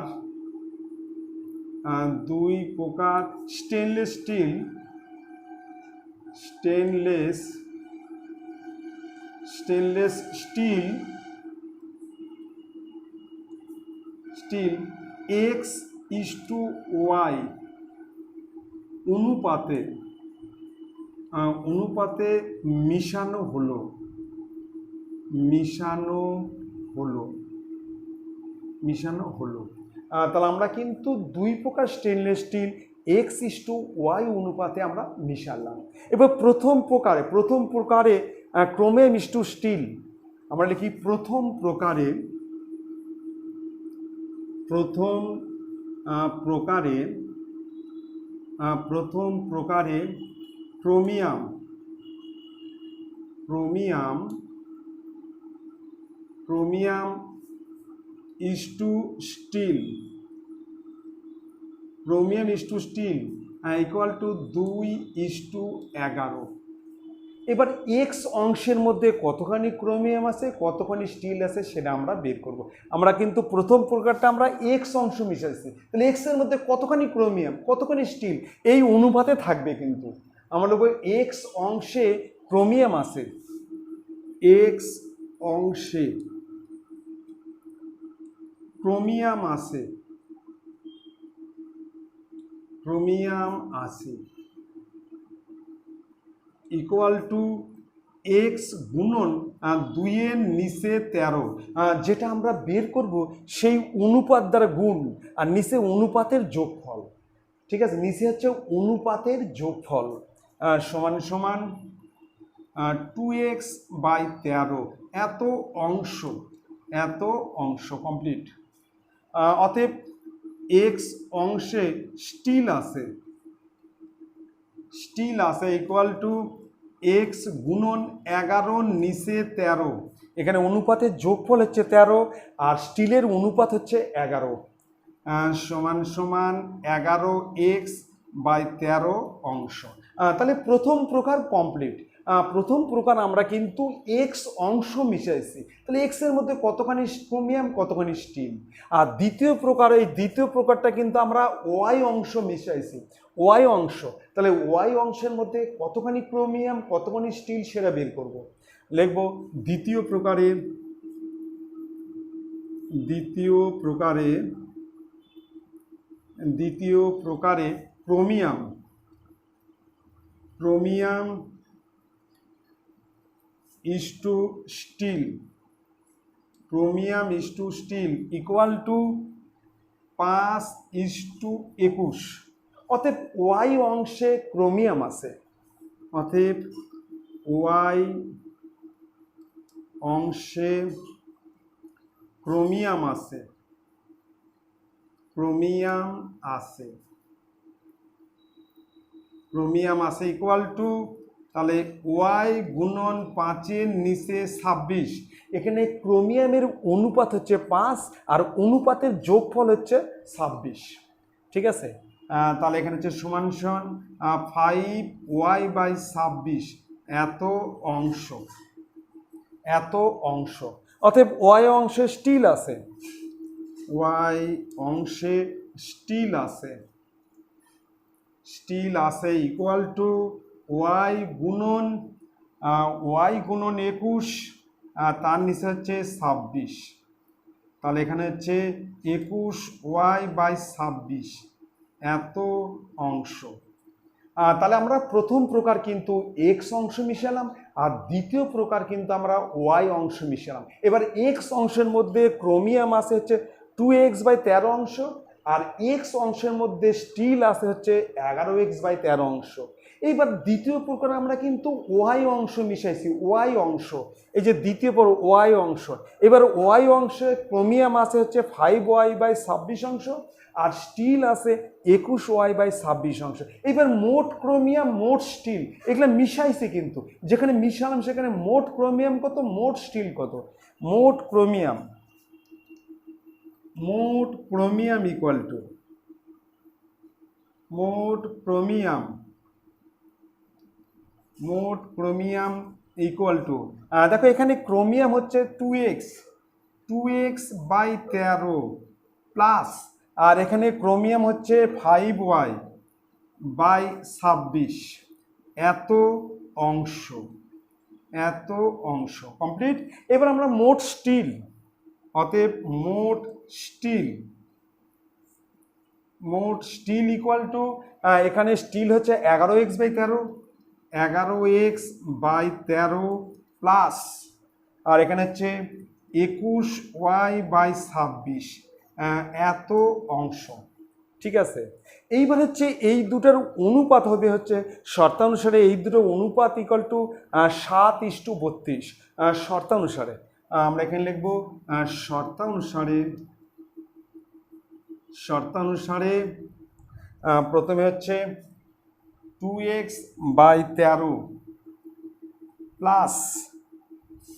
স্টেনলেস স্টিল X:Y অনুপাতে মিশানো হলো। তাহলে আমরা কিন্তু 2 প্রকার স্টেনলেস স্টিল X:Y অনুপাতে আমরা মিশালাম। এবার প্রথম প্রকারে ক্রোমিয়াম ইস টু স্টিল আমরা লিখি প্রথম প্রকারে chromium is to steel equal to 2:11। এবার এক্স অংশের মধ্যে কতখানি ক্রোমিয়াম আছে কতখানি স্টিল আছে সেটা আমরা বের করব। আমরা কিন্তু প্রথম প্রকারটা আমরা এক্স অংশ মিশাইছি, তাহলে এক্স এর মধ্যে কতখানি ক্রোমিয়াম কতখানি স্টিল এই অনুপাতে থাকবে। কিন্তু আমরা বলবো এক্স অংশে ক্রোমিয়াম আছে, এক্স অংশে ক্রোমিয়াম আছে ইকুয়াল টু এক্স গুণন 2 নিচে 13, যেটা আমরা বের করব সেই অনুপাত দ্বারা গুণ আর নিচে অনুপাতের যোগফল। ঠিক আছে, নিচে হচ্ছে অনুপাতের যোগফল সমান সমান 2x/13 এত অংশ কমপ্লিট। অতএব এক্স অংশে স্টিল আছে ইকুয়াল টু এক্স গুণন 11 নিচে 13। এখানে অনুপাতের যোগফল হচ্ছে 13 আর স্টিলের অনুপাত হচ্ছে 11 সমান সমান 11x/13 অংশ। তাহলে প্রথম প্রকার কমপ্লিট। প্রথম প্রকার আমরা কিন্তু এক্স অংশ মিশাইছি, তাহলে এক্স এর মধ্যে কতখানি ক্রোমিয়াম কতখানি স্টিল। আর দ্বিতীয় প্রকারটা কিন্তু আমরা ওয়াই অংশ মিশাইছি, ওয়াই অংশ, তাহলে ওয়াই অংশের মধ্যে কতখানি ক্রোমিয়াম কতখানি স্টিল সেটা বের করব। লিখব দ্বিতীয় প্রকারে chromium is to steel equal to 5:21। অতএব ওয়াই অংশে ক্রোমিয়াম আছে, ক্রোমিয়াম আছে ইকুয়াল টু, তাহলে ওয়াই গুণন 5 নিচে 26। এখানে ক্রোমিয়ামের অনুপাত হচ্ছে 5 আর অনুপাতের যোগফল হচ্ছে 26। ঠিক আছে, তাহলে এখানে হচ্ছে সমান সমান 5y/26 এত অংশ। অতএব ওয়াই অংশে স্টিল আছে ইকুয়াল টু ওয়াই গুণন 21 তার নিচে হচ্ছে 26 তাহলে এখানে হচ্ছে 21y/26 এত অংশ। তাহলে আমরা প্রথম প্রকার কিন্তু এক্স অংশ মিশালাম, আর দ্বিতীয় প্রকার কিন্তু আমরা ওয়াই অংশ মিশালাম। এবার এক্স অংশের মধ্যে ক্রোমিয়াম আছে হচ্ছে 2x/13 অংশ, আর এক্স অংশের মধ্যে স্টিল আছে হচ্ছে 11x/13 অংশ। এইবার দ্বিতীয় প্রকার আমরা কিন্তু ওয়াই অংশ মিশাইছি, ওয়াই অংশ, এই যে দ্বিতীয় পর ওয়াই অংশ। এবার ওয়াই অংশে ক্রোমিয়াম আছে হচ্ছে 5y/26 অংশ, আর স্টিল আছে 21y/26 অংশ। এবার মোট ক্রোমিয়াম মোট স্টিল এগুলো মিশাইছে, কিন্তু যেখানে মিশালাম সেখানে মোট ক্রোমিয়াম কত, মোট স্টিল কত। মোট ক্রোমিয়াম ইকুয়াল টু দেখো এখানে ক্রোমিয়াম হচ্ছে 2x/13 প্লাস, আর এখানে ক্রোমিয়াম হচ্ছে 5y/26 এত অংশ কমপ্লিট। এবার আমরা মোট স্টিল, অতএব মোট স্টিল ইকুয়াল টু, এখানে স্টিল হচ্ছে 11x/13 প্লাস, আর এখানে হচ্ছে 21y/26 এত অংশ। ঠিক আছে, এইবার হচ্ছে এই দুটার অনুপাত হবে হচ্ছে শর্তানুসারে, এই দুটোর অনুপাত ইকুয়াল টু 7:32 শর্তানুসারে। আমরা এখানে লিখব শর্তানুসারে প্রথমে হচ্ছে 2x/13 প্লাস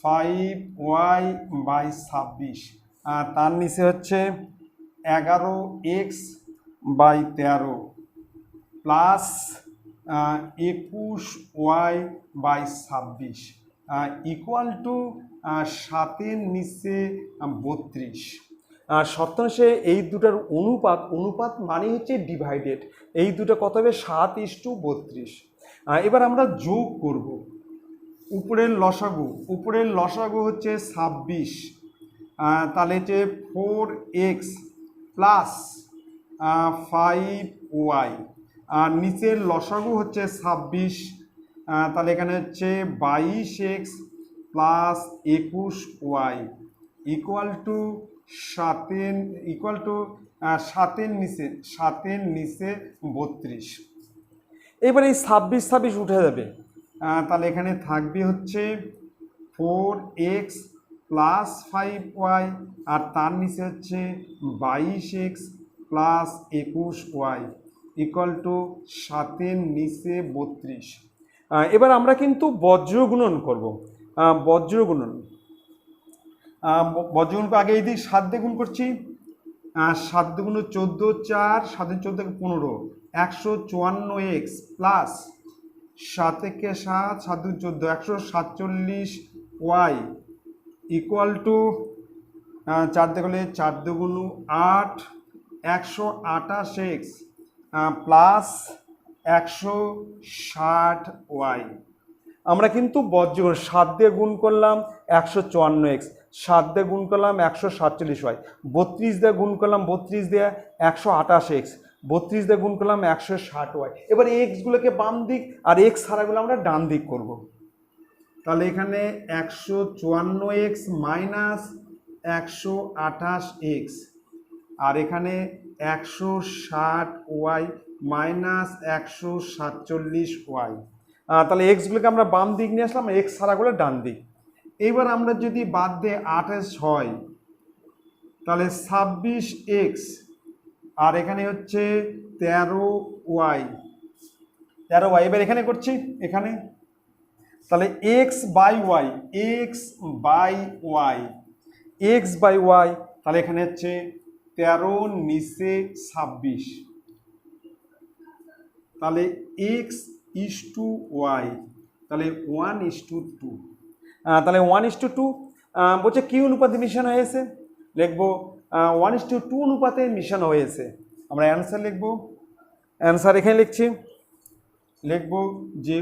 5y/26, তার নিচে হচ্ছে 11x/13 plus 21y/26 equal to 7-এর নিচে 32। শর্তাংশে এই দুটার অনুপাত মানে হচ্ছে ডিভাইডেড, এই দুটো কত হবে 7:32। এবার আমরা যোগ করব, উপরের লসাগু হচ্ছে 26, তাহলে হচ্ছে 4x প্লাস 5y, আর নিচের লসাগু হচ্ছে 26, তাহলে এখানে হচ্ছে 22x plus 21y equal to 7-এর নিচে 32। এবার এই 26 উঠে যাবে, তাহলে এখানে থাকবে হচ্ছে 4x প্লাস 5y, আর তার নিচে হচ্ছে 22x plus 21y equal to 7-এর নিচে 32। এবার আমরা কিন্তু বজ্র গুণন করব। বজ্র গুণন আগে এই দিক 7 দিয়ে গুণ করছি, 7 দুগুণ 14, 4 7 14 15, 154x প্লাস 7 একে 7 7 2 14 147y ইকুয়াল টু 4 দেখলে 4 দুগুণ 8 128x প্লাস 160y। আমরা কিন্তু বজ্র 7 দিয়ে গুণ করলাম 154x, 7 দিয়ে গুণ করলাম 147y, 32 দিয়ে গুণ করলাম 32 দিয়ে 128x, 32 দিয়ে গুণ করলাম 160y। এবার এক্সগুলোকে বাম দিক আর এক্স ছাড়াগুলো আমরা ডান দিক করব। তাহলে এখানে 154x মাইনাস 128x, আর এখানে 160y মাইনাস 147y। তাহলে এক্সগুলোকে আমরা বাম দিক নিয়ে আসলাম, এক্স ছাড়াগুলো ডান দিক। এইবার আমরা যদি বাদ দিয়ে 28 হয় তাহলে 26x, আর এখানে হচ্ছে 13y। এবার এখানে করছি, এখানে তাহলে x বাই ওয়াই, তাহলে এখানে হচ্ছে 13 নিচে 26, তাহলে x/y, তাহলে 1:2। তাহলে 1:2 বলছে কি অনুপাতে মিশানো হয়েছে, লিখবো 1:2 অনুপাতে মিশানো হয়েছে। আমরা অ্যান্সার লিখবো, অ্যান্সার এখানে লিখবো যে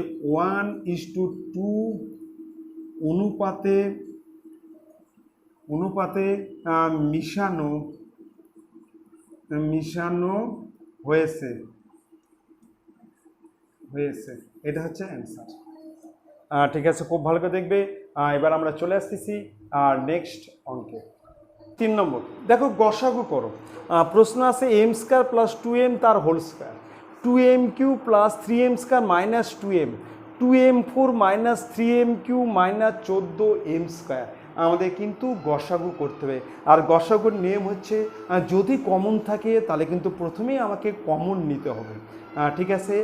1:2 অনুপাতে অনুপাতে মিশানো মিশানো হয়েছে হয়েছে এটা হচ্ছে অ্যান্সার। ঠিক আছে, খুব ভালো করে দেখবে। এবার আমরা চলে আসতেছি নেক্সট অঙ্কে। 3 নম্বর, দেখো গসাগু করো। প্রশ্ন আছে এম স্কয়ার প্লাস 2m তার whole square, 2m³ plus 3m square minus 2m, 2m4 minus 3m³ minus 14m square. আমাদের কিন্তু গসাগু করতে হবে। আর গসাগুর নিয়ম হচ্ছে যদি কমন থাকে তাহলে কিন্তু প্রথমেই আমাকে কমন নিতে হবে, ঠিক আছে।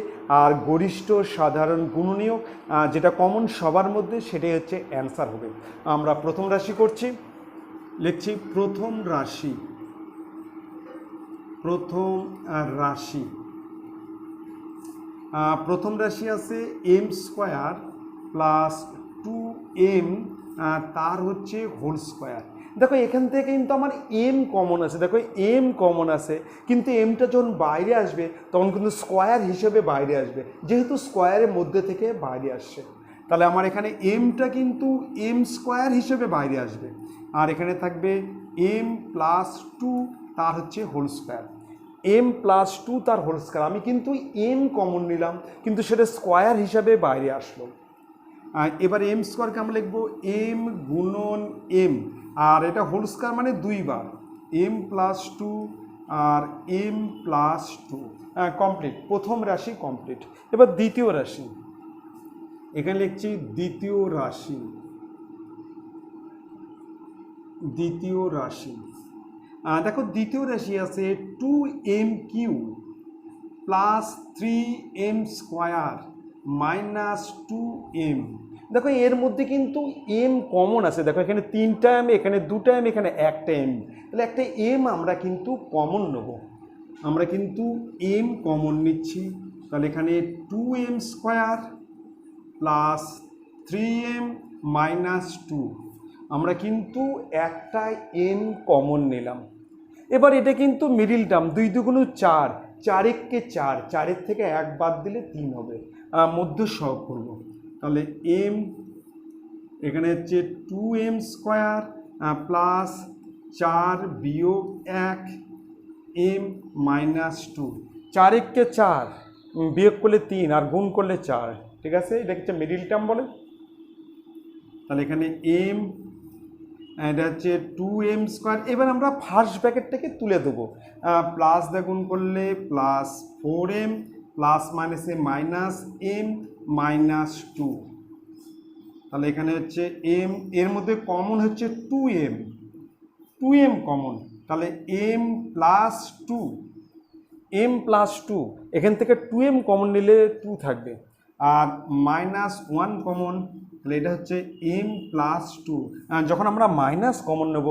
আর গরিষ্ঠ সাধারণ গুণনীয় যেটা কমন সবার মধ্যে সেটাই হচ্ছে অ্যান্সার হবে। আমরা প্রথম রাশি করছি, লিখছি প্রথম রাশি। প্রথম রাশি আছে m স্কয়ার প্লাস 2m তার হচ্ছে হোল স্কয়ার। দেখো এখান থেকে কিন্তু আমার m কমন আছে, দেখো m কমন আছে, কিন্তু mটা যখন বাইরে আসবে তখন কিন্তু স্কয়ার হিসেবে বাইরে আসবে, যেহেতু স্কয়ারের মধ্যে থেকে বাইরে আসছে। তাহলে আমার এখানে mটা কিন্তু m স্কয়ার হিসেবে বাইরে আসবে, আর এখানে থাকবে m প্লাস 2 তার হচ্ছে হোল স্কয়ার, m প্লাস 2 তার হোল স্কয়ার। আমি কিন্তু m কমন নিলাম কিন্তু সেটা স্কয়ার হিসাবে বাইরে আসলো। এবার m স্কয়ারকে আমরা লিখবো m গুণন m, আর এটা হোল স্কয়ার মানে 2 বার, m প্লাস 2 আর m প্লাস 2। কমপ্লিট, প্রথম রাশি কমপ্লিট। এবার দ্বিতীয় রাশি, এখানে লিখছি দ্বিতীয় রাশি। দেখো দ্বিতীয় রাশি আছে 2m³ plus 3m square minus 2m। দেখো এর মধ্যে কিন্তু m কমন আছে, দেখো এখানে 3টা m, এখানে 2টা m, এখানে 1টা m, তাহলে একটা m আমরা কিন্তু কমন নেব। আমরা কিন্তু m কমন নিচ্ছি, তাহলে এখানে 2m square plus 3m minus 2, আমরা কিন্তু একটা m কমন নিলাম। এবার এটা কিন্তু মিডিল টার্ম, 2 2 4, 4 1 4, 4 থেকে 1 বাদ দিলে 3 হবে, মধ্য সহগ করব। তাহলে m এখানে হচ্ছে 2m স্কয়ার প্লাস 4 বিয়োগ 1 m মাইনাস 2, 4 1 4, বিয়োগ করলে 3 আর গুণ করলে 4, ঠিক আছে, এটা হচ্ছে মিডিল টার্ম বলে। তাহলে এখানে m, এটা হচ্ছে 2m স্কয়ার। এবার আমরা ফার্স্ট ব্র্যাকেটটাকে তুলে দেবো, প্লাস দিয়ে গুণ করলে প্লাস 4m প্লাস মাইনাসে মাইনাস m মাইনাস 2। তাহলে এখানে হচ্ছে m, এর মধ্যে কমন হচ্ছে 2m কমন, তাহলে m প্লাস 2, এখান থেকে 2m কমন নিলে 2 থাকবে, আর মাইনাস 1 কমন, তাহলে এটা হচ্ছে m প্লাস 2। যখন আমরা মাইনাস কমন নেব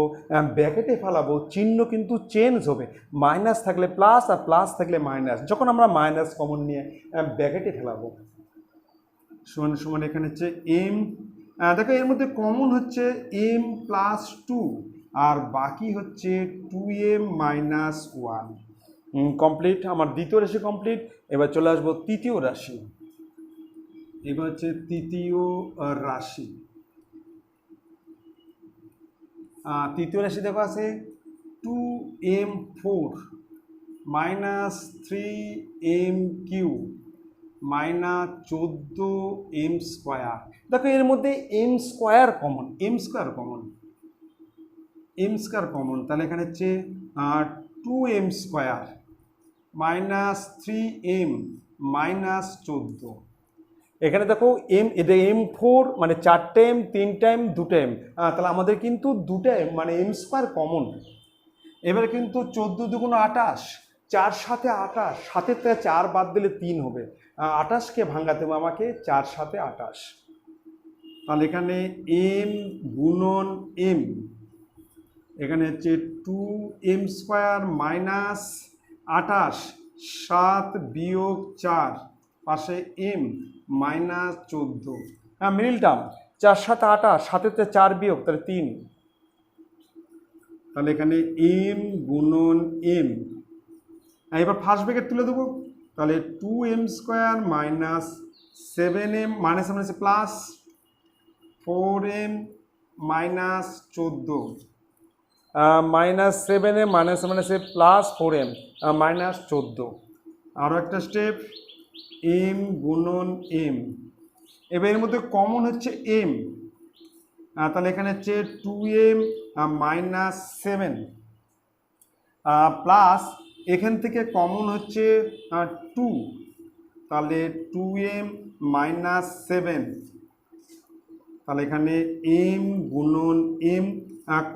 ব্র্যাকেটে ফেলাবো, চিহ্ন কিন্তু চেঞ্জ হবে, মাইনাস থাকলে প্লাস আর প্লাস থাকলে মাইনাস, যখন আমরা মাইনাস কমন নিয়ে ব্র্যাকেটে ফেলাবো সমান সমান এখানে হচ্ছে m। দেখো এর মধ্যে কমন হচ্ছে m প্লাস 2 আর বাকি হচ্ছে 2m মাইনাস 1। কমপ্লিট, আমার দ্বিতীয় রাশি কমপ্লিট। এবার চলে আসবো তৃতীয় রাশি। এবার হচ্ছে তৃতীয় রাশি। তৃতীয় রাশি দেখো আছে 2m4 minus 3m³ minus 14m square. দেখো এর মধ্যে m স্কয়ার কমন, তাহলে এখানে হচ্ছে 2m square minus 3m minus 14। এখানে দেখো এটা m4 মানে 4টা m, 3টা m, 2টা m, তাহলে আমাদের কিন্তু 2টা m মানে m স্কয়ার কমন। এবারে কিন্তু 14 2 28, 4 7 28, 7 থেকে 4 বাদ দিলে 3 হবে, 28কে ভাঙাতে হবে আমাকে, 4 7 28। তাহলে এখানে m গুণন m, এখানে হচ্ছে 2m স্কয়ার মাইনাস 28, 7 বিয়োগ 4, পাশে m মাইনাস 14। মিডিল টার্ম 4 7 28, 7 4 বিয়োগ তাহলে 3, তাহলে এখানে m গুণন m। এবার ফার্স্ট ব্র্যাকেট তুলে দেবো, তাহলে 2m square minus 7m minus মানে প্লাস 4m মাইনাস 14, -7 -7 +4m -14। আরও একটা স্টেপ m গুণন m। এবার এর মধ্যে কমন হচ্ছে m, তাহলে এখানে হচ্ছে 2m -7 প্লাস এখান থেকে কমন হচ্ছে 2, তাহলে 2m -7, তাহলে এখানে m গুণন m,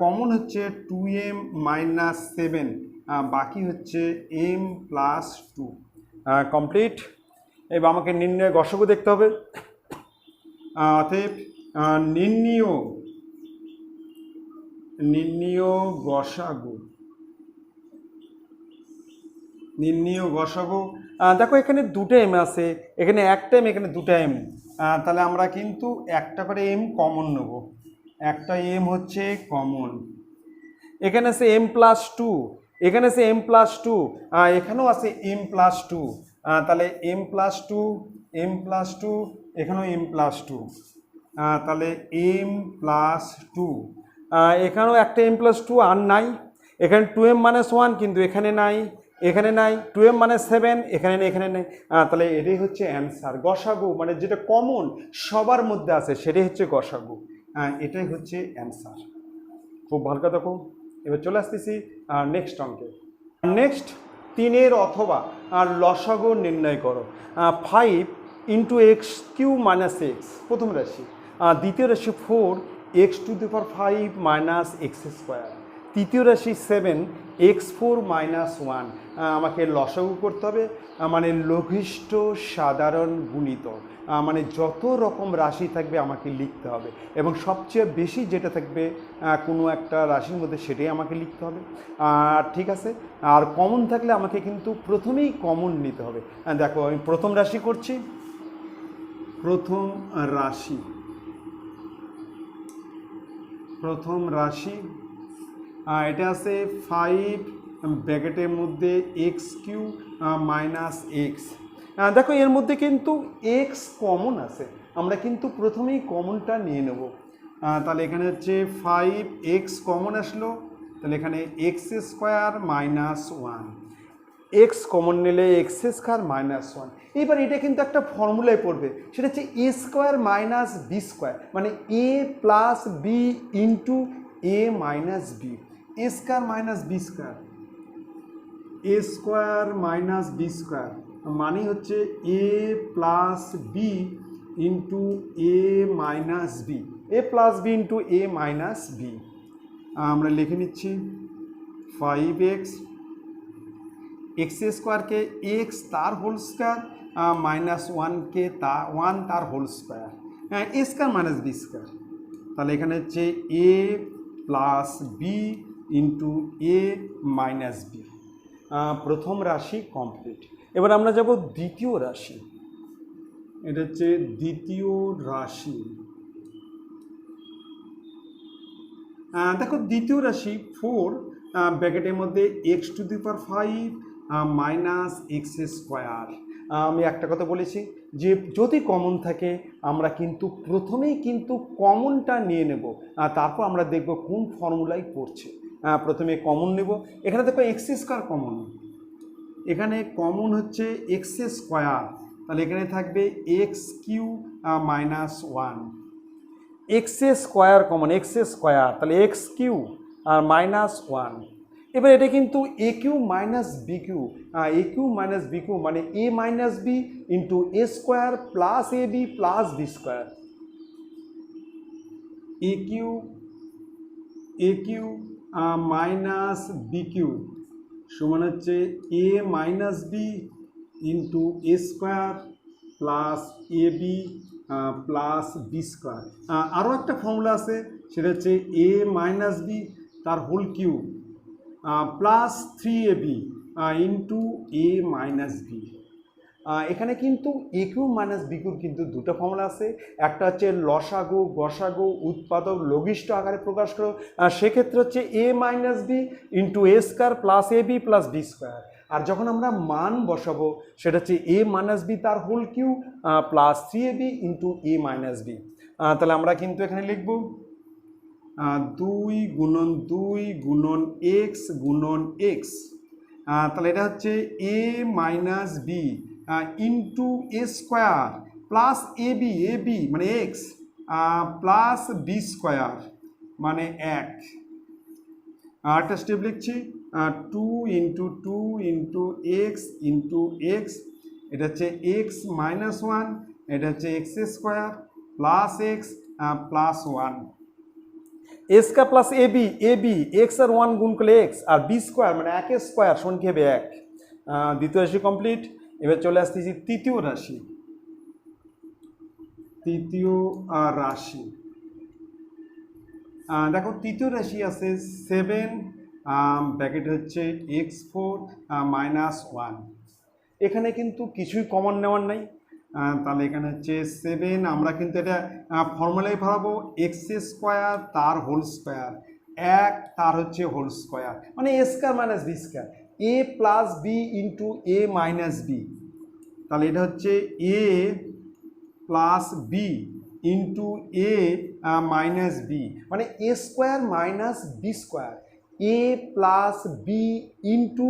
কমন হচ্ছে 2m -7, বাকি হচ্ছে m + 2। কমপ্লিট। এবার আমাকে নির্ণয় গসগু দেখতে হবে। অতএব নির্ণয় গসাগু। দেখো এখানে দুটো এম আছে, এখানে একটা এম, এখানে দুটো এম, তাহলে আমরা কিন্তু একটা করে এম কমন নেব। একটা এম হচ্ছে কমন, এখানে আছে m + 2, এখানে আছে m + 2, এখানেও আছে m + 2, তাহলে m + 2, m + 2, এখানেও m + 2, তাহলে m + 2, এখানেও একটা m + 2 আর নাই, এখানে 2m -1 কিন্তু এখানে নাই, এখানে নাই, 2m -7 এখানে নেই, এখানে নেই, তাহলে এটাই হচ্ছে অ্যান্সার। গসাগু মানে যেটা কমন সবার মধ্যে আছে সেটাই হচ্ছে গসাগু, এটাই হচ্ছে অ্যান্সার। খুব ভালো কথা। দেখো এবার চলে আসতেছি নেক্সট অঙ্কে। নেক্সট 3 অথবা লসাগু নির্ণয় করো। 5 × x³ - x প্রথম রাশি, দ্বিতীয় রাশি 4 x⁵ - x², তৃতীয় রাশি 7 x4 - 1। আমাকে লসাগু করতে হবে, মানে লঘিষ্ঠ সাধারণ গুণিতক, মানে যত রকম রাশি থাকবে আমাকে লিখতে হবে এবং সবচেয়ে বেশি যেটা থাকবে কোনো একটা রাশির মধ্যে সেটাই আমাকে লিখতে হবে। ঠিক আছে, আর কমন থাকলে আমাকে কিন্তু প্রথমেই কমন নিতে হবে। দেখো আমি প্রথম রাশি করছি। প্রথম রাশি এটা আছে 5 ব্র্যাকেটের মধ্যে x³ - x। দেখো এর মধ্যে কিন্তু x কমন আছে, আমরা কিন্তু প্রথমেই কমনটা নিয়ে নেব। তাহলে এখানে হচ্ছে 5x কমন আসলো, তাহলে এখানে x² - 1, x কমন নিলে x² - 1। এবার এটা কিন্তু একটা ফর্মুলায় পড়বে, সেটা হচ্ছে a² - b², মানে a + b × a - b, a² - b², মানে হচ্ছে a + b × a - b, a + b × a - b। আমরা লিখে নিচ্ছি 5x, x² কে x তার হোল স্কোয়ার, -1 কে 1 তার হোল স্কোয়ার, a² - b², তাহলে এখানে হচ্ছে a + b × a - b। প্রথম রাশি কমপ্লিট। এবার আমরা যাব দ্বিতীয় রাশি। এটা হচ্ছে দ্বিতীয় রাশি। দেখো দ্বিতীয় রাশি 4 ব্র্যাকেটের মধ্যে x⁵ - x²। আমি একটা কথা বলেছি যে যদি কমন থাকে আমরা কিন্তু প্রথমেই কিন্তু কমনটা নিয়ে নেব, তারপর আমরা দেখব কোন ফর্মুলায় পড়ছে। প্রথমে কমন নেব। এখানে দেখো x² কমন, এখানে কমন হচ্ছে x², তাহলে এখানে থাকবে x³ - 1, x² কমন, x², তাহলে x³ আর -1। এবার এটা কিন্তু a³ - b³, a³ - b³ মানে a - b × a² + ab + b², a³ - b³ সমান হচ্ছে a - b × a² + ab + b²। আরও একটা ফর্মুলা আছে, সেটা হচ্ছে a - b তার whole cube plus 3ab × a - b। এখানে কিন্তু a³ - b³ কিন্তু দুটো ফর্মুলা আছে, একটা হচ্ছে লসাগু, গসাগু, উৎপাদক, লঘিষ্ঠ আকারে প্রকাশ করো, সেক্ষেত্রে হচ্ছে a - b × a² + ab + b²। আর যখন আমরা মান বসাবো সেটা হচ্ছে a - b তার whole cube plus 3ab × a - b। তাহলে আমরা কিন্তু এখানে লিখব 2 গুণন 2 গুণন এক্স গুণন এক্স, তাহলে এটা হচ্ছে A minus B into A square plus A B মানে এক্স প্লাস বি স্কোয়ার মানে 1। আরেকটা স্টেপ লিখছি, 2 ইন্টু টু ইন্টু এক্স, এটা হচ্ছে এক্স মাইনাস 1, এটা হচ্ছে x square plus x plus 1। S কা প্লাস এ বি এক্স আর 1 গুণ করলে এক্স আর বি স্কোয়ার মানে 1 স্কোয়ার সংখ্যা হবে 1। দ্বিতীয় রাশি কমপ্লিট। এবার চলে আসতেছি তৃতীয় রাশি। দেখো তৃতীয় রাশি আছে 7 ব্র্যাকেট হচ্ছে x4 মাইনাস 1। এখানে কিন্তু কিছুই কমন নেওয়ার নাই, তাহলে এখানে হচ্ছে 7, আমরা কিন্তু এটা ফর্মুলায় ভাবো এক্স স্কোয়ার তার হোল স্কোয়ার 1 তার হচ্ছে হোল স্কোয়ার মানে এ square minus B square, A plus B into A minus B, তাহলে এটা হচ্ছে A plus B into A minus B মানে এ square minus B square, A plus B into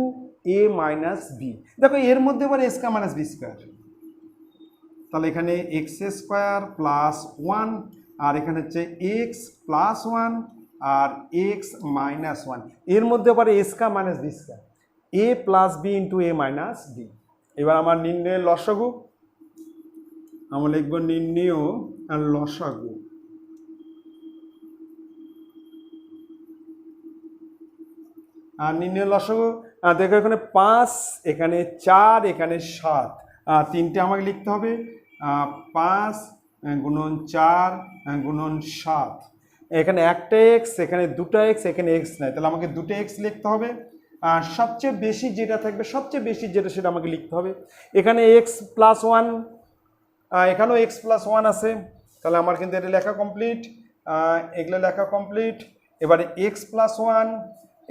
A minus B. দেখো এর মধ্যে আবার এ স্কোয়ার মাইনাস বি স্কোয়ার, তাহলে এখানে এক্স স্কোয়ার প্লাস 1 আর এখানে হচ্ছে এক্স প্লাস 1 আর এক্স মাইনাস 1, এর মধ্যে আবার এ square minus B square, A plus B into A minus B. এবার আমার নির্ণয়ের লসাগু, আমরা লিখব নির্ণয় লসাগু। আর নির্ণয় লসাগু দেখো এখানে 5, এখানে 4, এখানে 7, তিনটে আমাকে লিখতে হবে। 5 গুণন 4 গুণন 7, এখানে একটা এক্স, এখানে দুটো এক্স, এখানে এক্স নাই, তাহলে আমাকে দুটো এক্স লিখতে হবে। আর সবচেয়ে বেশি যেটা থাকবে, সবচেয়ে বেশি যেটা সেটা আমাকে লিখতে হবে। এখানে এক্স প্লাস 1, এখানেও এক্স প্লাস 1 আছে, তাহলে আমার কিন্তু এটা লেখা কমপ্লিট, এগুলো লেখা কমপ্লিট। এবারে এক্স প্লাস 1,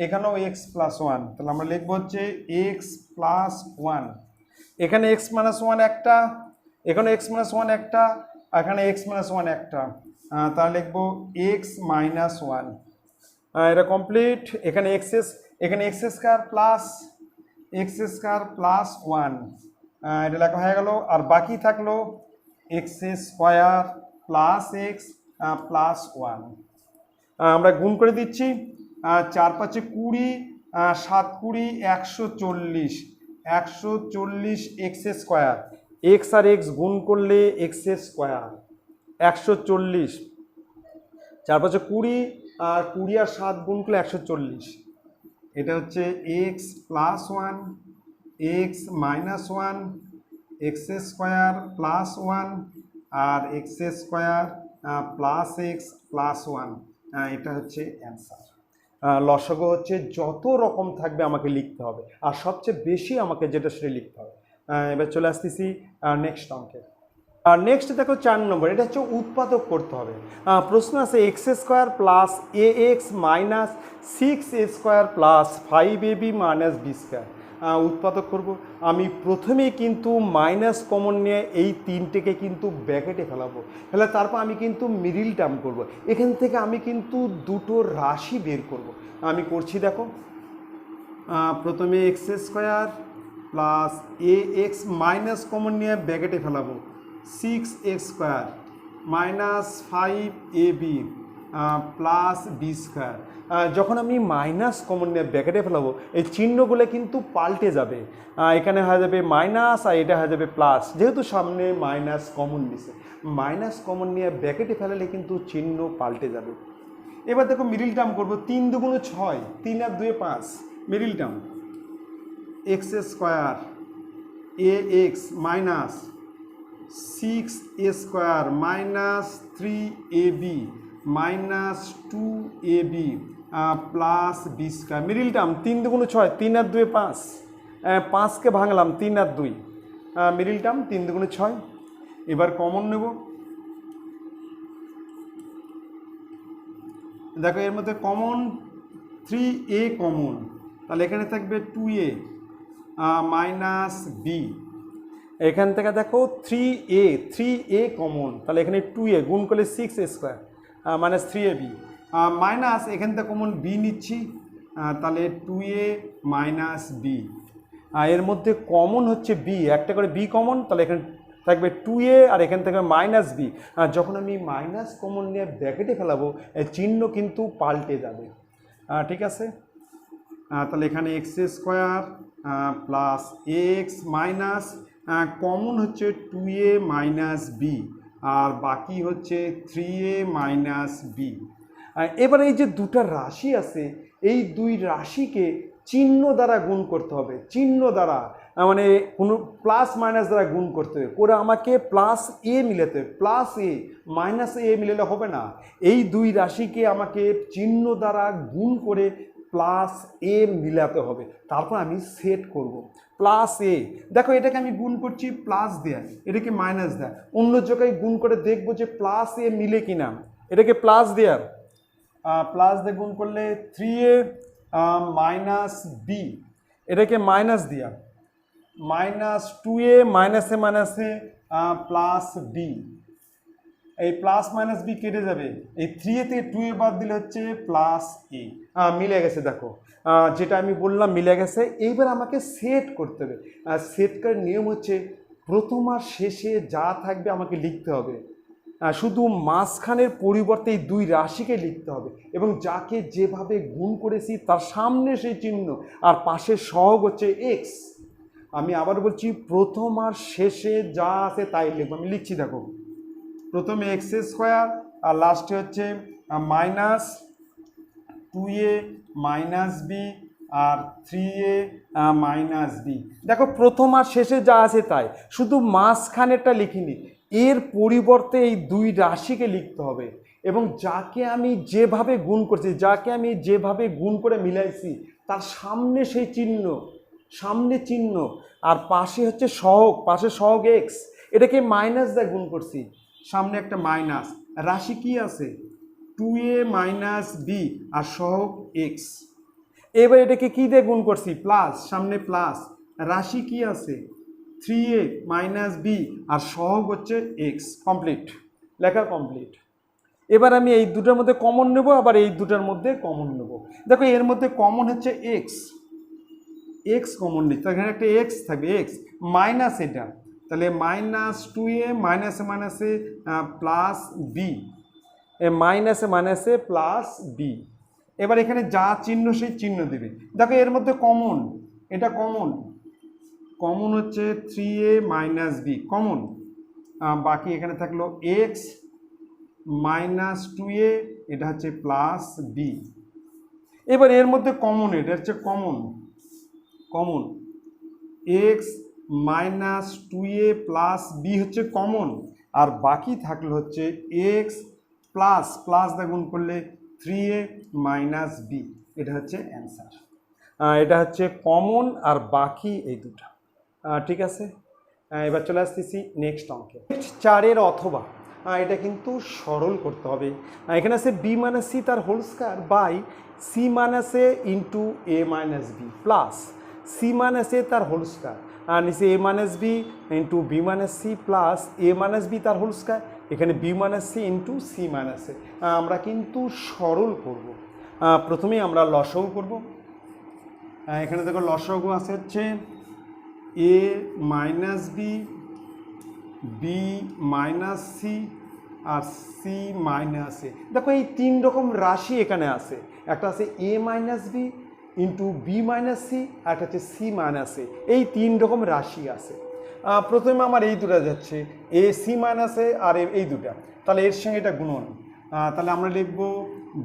এখানেও এক্স প্লাস 1, তাহলে আমরা লিখবো হচ্ছে এক্স প্লাস 1। এখানে এক্স মাইনাস 1 একটা, এখানে এক্স মাইনাস 1 একটা, এখানে এক্স মাইনাস 1 একটা, তাহলে লিখবো এক্স মাইনাস 1। এটা কমপ্লিট। এখানে এক্স স্কোয়ার প্লাস 1, এটা লেখা হয়ে গেল। আর বাকি থাকলো x square plus x plus 1। আমরা গুণ করে দিচ্ছি, 4 5 20, 7 20 140 এক্স স্কোয়ার, এক্স আর এক্স গুণ করলে এক্স স্কোয়ার 140, 4 5 20 আর 20 আর 7 গুণ করলে 140, এটা হচ্ছে x plus 1 x minus 1 x square plus 1 আর x square plus x plus 1, এটা হচ্ছে অ্যান্সার। লসাগু হচ্ছে যত রকম থাকবে আমাকে লিখতে হবে, আর সবচেয়ে বেশি আমাকে যেটা সেটা লিখতে হবে। এবার চলে আসতেছি নেক্সট অঙ্কে। আর নেক্সট দেখো 4 নম্বর, এটা হচ্ছে উৎপাদক করতে হবে। প্রশ্ন আছে x square plus A X minus 6 A square plus 5 A B minus B square. উৎপাদক করব। আমি প্রথমেই কিন্তু মাইনাস কমন নিয়ে এই তিনটেকে কিন্তু ব্র্যাকেটে ফেলাবো, ফেলে তারপর আমি কিন্তু মিডিল টার্ম করব। এখান থেকে আমি কিন্তু দুটো রাশি বের করব। আমি করছি দেখো, প্রথমে এক্স স্কোয়ার প্লাস এ এক্স মাইনাস কমন নিয়ে ব্র্যাকেটে ফেলাবো, 6 এক্স স্কোয়ার মাইনাস 5 এ বি প্লাস বি স্কোয়ার। যখন আমি মাইনাস কমন নিয়ে ব্র্যাকেটে ফেলাবো এই চিহ্নগুলো কিন্তু পাল্টে যাবে, এখানে হয়ে যাবে মাইনাস আর এটা হয়ে যাবে প্লাস, যেহেতু সামনে মাইনাস কমন দিছে। মাইনাস কমন নিয়ে ব্র্যাকেটে ফেলালে কিন্তু চিহ্ন পাল্টে যাবে। এবার দেখো মিডিল টার্ম করবো, 3 2 6, 3 আর 2 5, middle term X square A X minus 6 A square minus 3 A B minus 2 A B plus B square. Middle term 3 2 6, 3 আর 2 5, 5কে ভাঙলাম 3 আর 2, মিডিল টার্ম 3 2 6। এবার কমন নেব, দেখো এর মধ্যে কমন 3a কমন, তাহলে এখানে থাকবে 2a মাইনাস বি। এখান থেকে দেখো 3a কমন, তাহলে এখানে 2a গুণ করলে 6 স্কোয়ার মাইনাস 3ab, মাইনাস এখান থেকে কমন বি নিচ্ছি, তাহলে 2a মাইনাস বি। এর মধ্যে কমন হচ্ছে বি, একটা করে বি কমন, তাহলে এখানে থাকবে 2a আর এখান থেকে মাইনাস বি। যখন আমি মাইনাস কমন নিয়ে ব্র্যাকেটে ফেলাবো চিহ্ন কিন্তু পাল্টে যাবে। ঠিক আছে, তাহলে এখানে x square plus x minus common হচ্ছে 2a মাইনাস বি আর বাকি হচ্ছে 3a মাইনাস বি। এবার এই যে দুটা রাশি আছে, এই দুই রাশিকে চিহ্ন দ্বারা গুণ করতে হবে, চিহ্ন দ্বারা মানে কোনো প্লাস মাইনাস দ্বারা গুণ করতে হবে, করে আমাকে প্লাস এ মিলাতে হবে। প্লাস এ মাইনাস এ মিলালে হবে না, এই দুই রাশিকে আমাকে চিহ্ন দ্বারা গুণ করে প্লাস এ মিলাতে হবে, তারপর আমি সেট করব। প্লাস এ, দেখো এটাকে আমি গুণ করছি প্লাস দেয়, এটাকে মাইনাস দেয়, অন্য জায়গায় গুণ করে দেখবো যে প্লাস এ মিলে কিনা। এটাকে প্লাস দেয়ার প্লাস দিয়ে গুণ করলে 3a মাইনাস বি, এটাকে মাইনাস দিয়া মাইনাস 2a মাইনাসে মাইনাসে প্লাস বি, এই প্লাস মাইনাস বি কেটে যাবে, এই 3a থেকে 2a বাদ দিলে হচ্ছে প্লাস এ। মিলে গেছে, দেখো যেটা আমি বললাম মিলে গেছে। এইবার আমাকে সেট করতে হবে। সেট করার নিয়ম হচ্ছে প্রথম আর শেষে যা থাকবে আমাকে লিখতে হবে, শুধু মাঝখানের পরিবর্তে এই দুই রাশিকে লিখতে হবে এবং যাকে যেভাবে গুণ করেছি তার সামনে সেই চিহ্ন আর পাশের সহগ হচ্ছে এক্স। আমি আবার বলছি প্রথম আর শেষে যা আছে তাই লিখবো। আমি লিখছি, দেখো প্রথমে এক্স স্কোয়ার আর লাস্টে হচ্ছে মাইনাস 2a মাইনাস বি আর 3a মাইনাস বি। দেখো প্রথম আর শেষে যা আছে তাই, শুধু মাঝখানেরটা লিখিনি, এর পরিবর্তে এই দুই রাশিকে লিখতে হবে এবং যাকে আমি যেভাবে গুণ করছি, যাকে আমি যেভাবে গুণ করে মিলাইছি তার সামনে সেই চিহ্ন, সামনে চিহ্ন আর পাশে হচ্ছে সহগ, পাশে সহগ এক্স, এটাকে মাইনাস দিয়ে গুণ করছি, সামনে একটা মাইনাস, রাশি কি আছে 2a মাইনাস বি আর সহগ এক্স। এবার এটাকে কি দিয়ে গুণ করছি প্লাস, সামনে প্লাস, রাশি কি আছে 3a মাইনাস বি আর সহগ হচ্ছে এক্স। কমপ্লিট, লেখা কমপ্লিট। এবার আমি এই দুটার মধ্যে কমন নেব, আবার এই দুটার মধ্যে কমন নেব। দেখো এর মধ্যে কমন হচ্ছে এক্স, এক্স কমন নিচ্ছে, এখানে একটা এক্স থাকবে, এক্স মাইনাস এটা, তাহলে মাইনাস 2a মাইনাসে মাইনাসে প্লাস বি, মাইনাসে মাইনাসে প্লাস বি। এবার এখানে যা চিহ্ন সেই চিহ্ন দেবে। দেখো এর মধ্যে কমন, এটা কমন, কমন হচ্ছে 3a মাইনাস বি কমন, বাকি এখানে থাকলো এক্স মাইনাস 2a, এটা হচ্ছে প্লাস বি। এবার এর মধ্যে কমন, এটা হচ্ছে common, common X minus 2a plus B হচ্ছে কমন, আর বাকি থাকলো হচ্ছে এক্স প্লাস প্লাস গুণ করলে 3a মাইনাস বি, এটা হচ্ছে অ্যান্সার। এটা হচ্ছে কমন আর বাকি এই দুটা। ঠিক আছে, এবার চলে আসতেছি নেক্সট অঙ্কে। 4-এর অথবা, এটা কিন্তু সরল করতে হবে। এখানে আছে বি মাইনাস সি তার whole square by C minus A into A minus B plus C minus A তার হোল স্কয়ার, আর নিচে A minus B into B minus C plus A minus B তার হোল স্কয়ার, এখানে B minus C into C minus A. আমরা কিন্তু সরল করব। প্রথমেই আমরা লসাগু করব। এখানে দেখো লসাগু আছে হচ্ছে A minus B, B minus C আর সি মাইনাস এ। দেখো এই তিন রকম রাশি এখানে আছে, একটা আছে A minus B into B minus C আর একটা হচ্ছে সি মাইনাস এ, এই তিন রকম রাশি আছে। প্রথমে আমার এই দুটা যাচ্ছে এ সি মাইনাস এ আর এই দুটা, তাহলে এর সঙ্গে এটা গুণন, তাহলে আমরা লিখব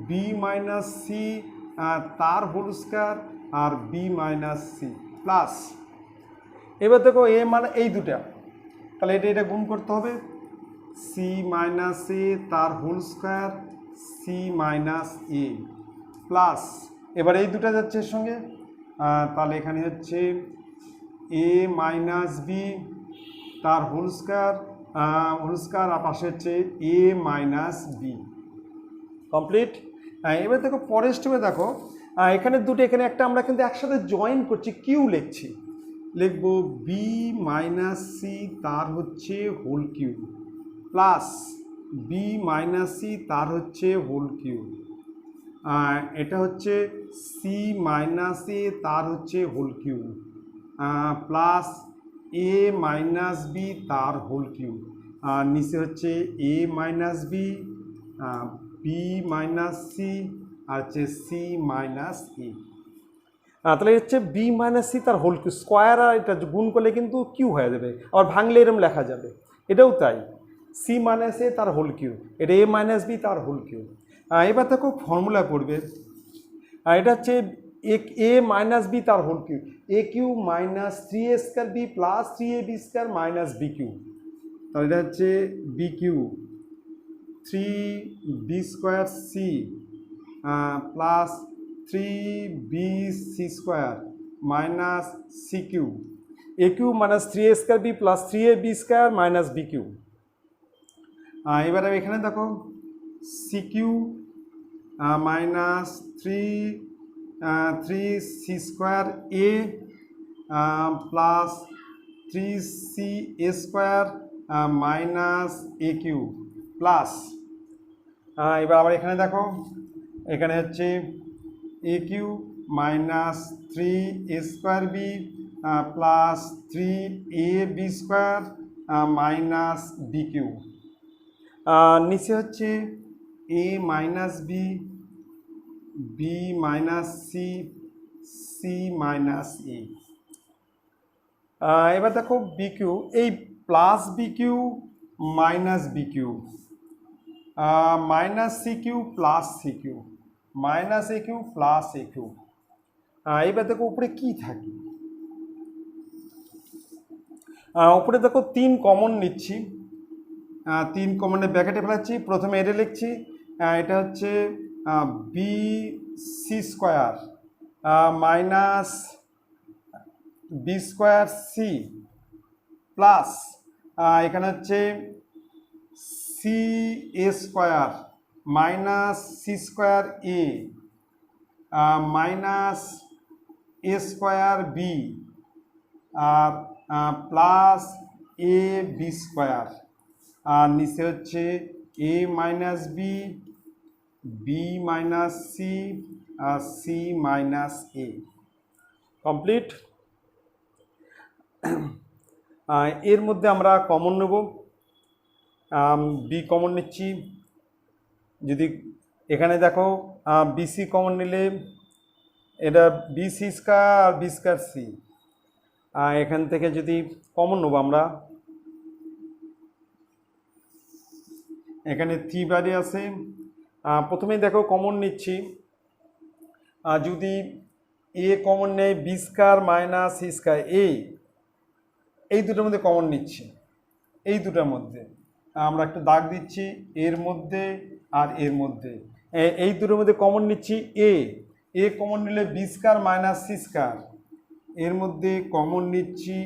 বি মাইনাস সি তার হোল স্কয়ার আর বি মাইনাস সি প্লাস, এবার দেখো এ মানে এই দুটা, তাহলে এটা গুণ করতে হবে সি মাইনাস এ তার হোল স্কয়ার সি মাইনাস এ প্লাস, এবার এই দুটা যাচ্ছে এর সঙ্গে, তাহলে এখানে হচ্ছে এ মাইনাস বি তার হোল স্কয়ার আর পাশে হচ্ছে এ মাইনাস বি। কমপ্লিট। এবার দেখো পরের স্টেপে দেখো এখানে দুটো, এখানে একটা আমরা কিন্তু একসাথে জয়েন করছি, কিউ লিখছি, লিখব বি মাইনাস সি তার হচ্ছে whole cube plus B minus C তার হচ্ছে হোল কিউব এটা হচ্ছে সি মাইনাস এ তার হচ্ছে whole cube plus A minus B তার হোল কিউব, আর নিচে হচ্ছে A minus B, B minus C, আর হচ্ছে সি মাইনাস এ। তাহলে হচ্ছে বি মাইনাস সি তার হোল কিউ স্কোয়ার, আর এটা গুণ করলে কিন্তু কিউ হয়ে যাবে, আবার ভাঙলে এরম লেখা যাবে। এটাও তাই, সি মাইনাস এ তার হোল কিউ, এটা এ মাইনাস বি তার হোল কিউ। এবার দেখো ফর্মুলা করবে, এটা হচ্ছে এ মাইনাস বি তার whole cube, A cube minus 3a square B plus 3ab square minus B cube. তাহলে এটা হচ্ছে B cube 3b square C plus 3bc square minus C cube, A cube minus 3a square B plus 3ab square minus B cube. এবারে এখানে দেখো C cube minus 3c square A plus 3ca square minus A cube plus, এবার আবার এখানে দেখো এখানে হচ্ছে A cube minus 3a square B plus 3ab square minus B cube, নিচে হচ্ছে A minus B, B minus C, C minus A. এবার দেখো বি কিউ, এই plus B cube minus B cube minus C cube plus C cube minus A cube plus A cube. এবার দেখো উপরে কি থাকে, উপরে দেখো 3 কমন নিচ্ছি, 3 কমনে ব্র্যাকেটে ফেলাচ্ছি, প্রথমে এটা লিখছি, এটা হচ্ছে B C square minus B square C plus এখানে হচ্ছে C A square minus C square A minus A square B আর প্লাস এ বি স্কোয়ার, আর নিচে হচ্ছে A minus B, B minus C আর সি মাইনাস এ। কমপ্লিট। এর মধ্যে আমরা কমন নেব, বি কমন নিচ্ছি, যদি এখানে দেখো বিসি কমন নিলে এটা বি সি স্কোয়ার আর বি স্কোয়ার সি, এখান থেকে যদি কমন নেব আমরা, এখানে 3 বাইরে আছে, প্রথমেই দেখো কমন নিচ্ছি, যদি এ কমন নেই B square minus C square এই দুটোর মধ্যে কমন নিচ্ছি, এই দুটোর মধ্যে আমরা একটা দাগ দিচ্ছি, এর মধ্যে আর এর মধ্যে, এই দুটোর মধ্যে কমন নিচ্ছি, এ কমন নিলে B square minus C square, এর মধ্যে কমন নিচ্ছি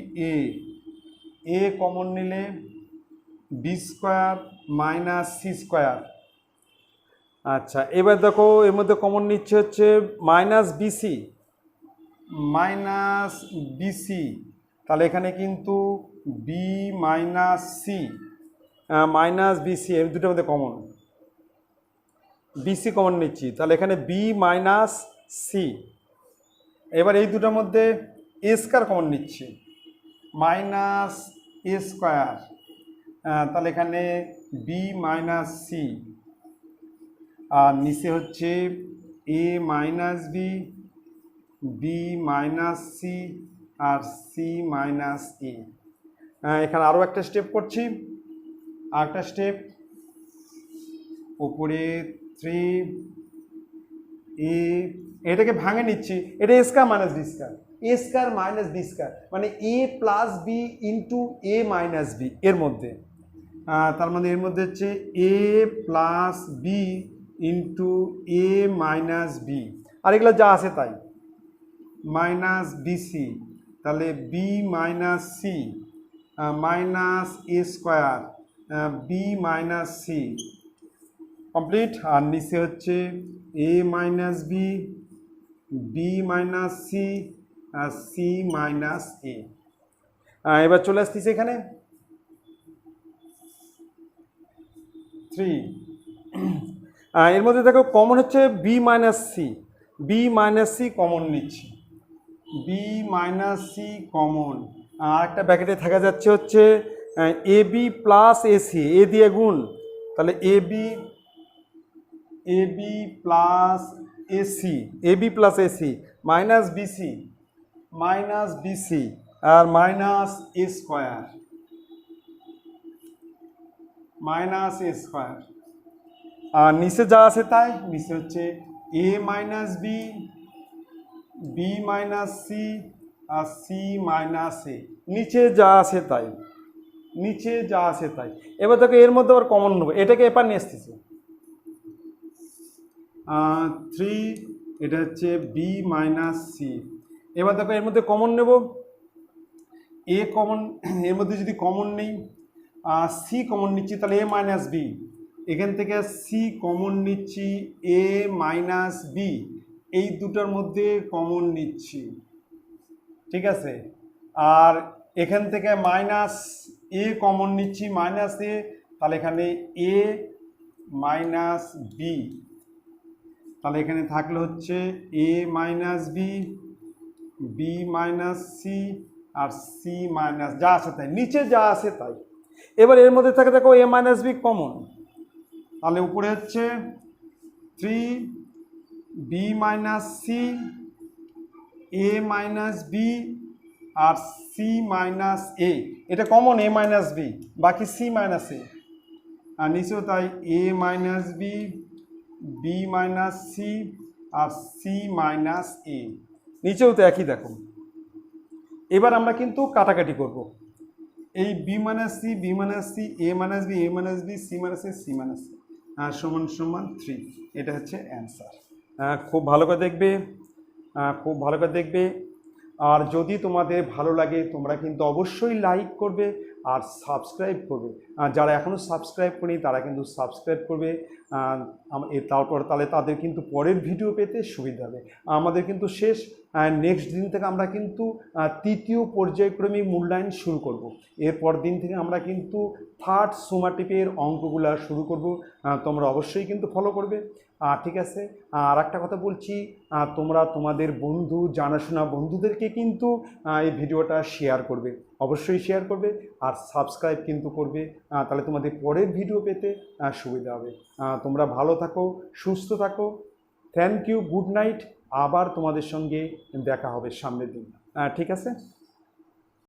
এ কমন নিলে B square minus C square. আচ্ছা, এবার দেখো এর মধ্যে কমন নিচ্ছে হচ্ছে মাইনাস বিসি, তাহলে এখানে কিন্তু B minus C minus BC এর দুটোর মধ্যে কমন, বিসি কমন নিচ্ছি, তাহলে এখানে বি মাইনাস সি। এবার এই দুটোর মধ্যে এ স্কোয়ার কমন নিচ্ছি, মাইনাস এ স্কোয়ার, তাহলে এখানে বি মাইনাস সি, আর নিচে হচ্ছে A minus B, B minus C আর সি মাইনাস এ। এখানে আরও একটা স্টেপ করছি, আর একটা স্টেপ, উপরে 3 এটাকে ভাঙে নিচ্ছি, এটা A square minus B square, A square minus B square মানে A plus B into A minus B, এর মধ্যে তার মানে এর মধ্যে হচ্ছে A plus B into A minus B, আর এগুলো যা আছে তাই, মাইনাস বিসি, তাহলে B minus C minus A square B minus C. Complete. আর নিচে হচ্ছে A minus B, B minus C আর সি মাইনাস এ। এবার চলে আসতেছি এখানে 3 এর মধ্যে দেখো কমন হচ্ছে বি মাইনাস সি কমন নিচ্ছি, বি মাইনাস সি কমন। আর একটা ব্র্যাকেটে থাকা যাচ্ছে হচ্ছে A B plus AC, A দিয়ে গুণ, তাহলে A B plus AC minus BC আর মাইনাস এ স্কোয়ার, আর নিচে যা আছে তাই, নিচে হচ্ছে A minus B minus C আর সি মাইনাস এ, নিচে যা আছে তাই। এবার দেখো এর মধ্যে আবার কমন নেবো, এটাকে এবার নিয়ে আসতেছে 3, এটা হচ্ছে বি মাইনাস সি। এবার দেখো এর মধ্যে কমন নেব, এ কমন, এর মধ্যে যদি কমন নেই, সি কমন নিচ্ছি, তাহলে এ মাইনাস বি, এখান থেকে সি কমন নিচ্ছি, এ মাইনাস বি, এই দুটোর মধ্যে কমন নিচ্ছি, ঠিক আছে। আর এখান থেকে মাইনাস এ কমন নিচ্ছি, মাইনাস এ, তাহলে এখানে এ মাইনাস বি, তাহলে এখানে থাকলে হচ্ছে A minus B minus C আর সি মাইনাস যা আছে তাই, নিচে যা আছে তাই। এবার এর মধ্যে থাকে দেখো এ মাইনাস বি কমন, তাহলে উপরে হচ্ছে 3 বি মাইনাস সি, এ মাইনাস বি আর সি মাইনাস এ, এটা কমন এ মাইনাস বি, বাকি সি মাইনাস এ, আর নিচেও তাই এ মাইনাস বি মাইনাস সি আর সি মাইনাস এ, নিচেও তো একই দেখো। এবার আমরা কিন্তু কাটাকাটি করব, এই বি মাইনাস সি, এ মাইনাস বি, সি মাইনাস এ, সমান সমান 3, এটা হচ্ছে অ্যান্সার। খুব ভালো করে দেখবে, আর যদি তোমাদের ভালো লাগে তোমরা কিন্তু অবশ্যই লাইক করবে আর সাবস্ক্রাইব করবে, যারা এখনও সাবস্ক্রাইব করেনি তারা কিন্তু সাবস্ক্রাইব করবে, তারপর তাহলে তাদের কিন্তু পরের ভিডিও পেতে সুবিধা হবে। আমাদের কিন্তু শেষ, নেক্সট দিন থেকে আমরা কিন্তু তৃতীয় পর্যায়ক্রমিক মূল্যায়ন শুরু করব। এরপর দিন থেকে আমরা কিন্তু থার্ড সোমাটিপের অঙ্কগুলো শুরু করব, তোমরা অবশ্যই কিন্তু ফলো করবে। ঠিক আছে, আর একটা কথা বলছি, তোমরা তোমাদের বন্ধু, জানাশোনা বন্ধুদেরকে কিন্তু এই ভিডিওটা শেয়ার করবে, অবশ্যই শেয়ার করবে, আর সাবস্ক্রাইব কিন্তু করবে, তাহলে তোমাদের পরের ভিডিও পেতে সুবিধা হবে। তোমরা ভালো থাকো, সুস্থ থাকো, থ্যাংক ইউ, গুড নাইট, আবার তোমাদের সঙ্গে দেখা হবে সামনের দিন, ঠিক আছে।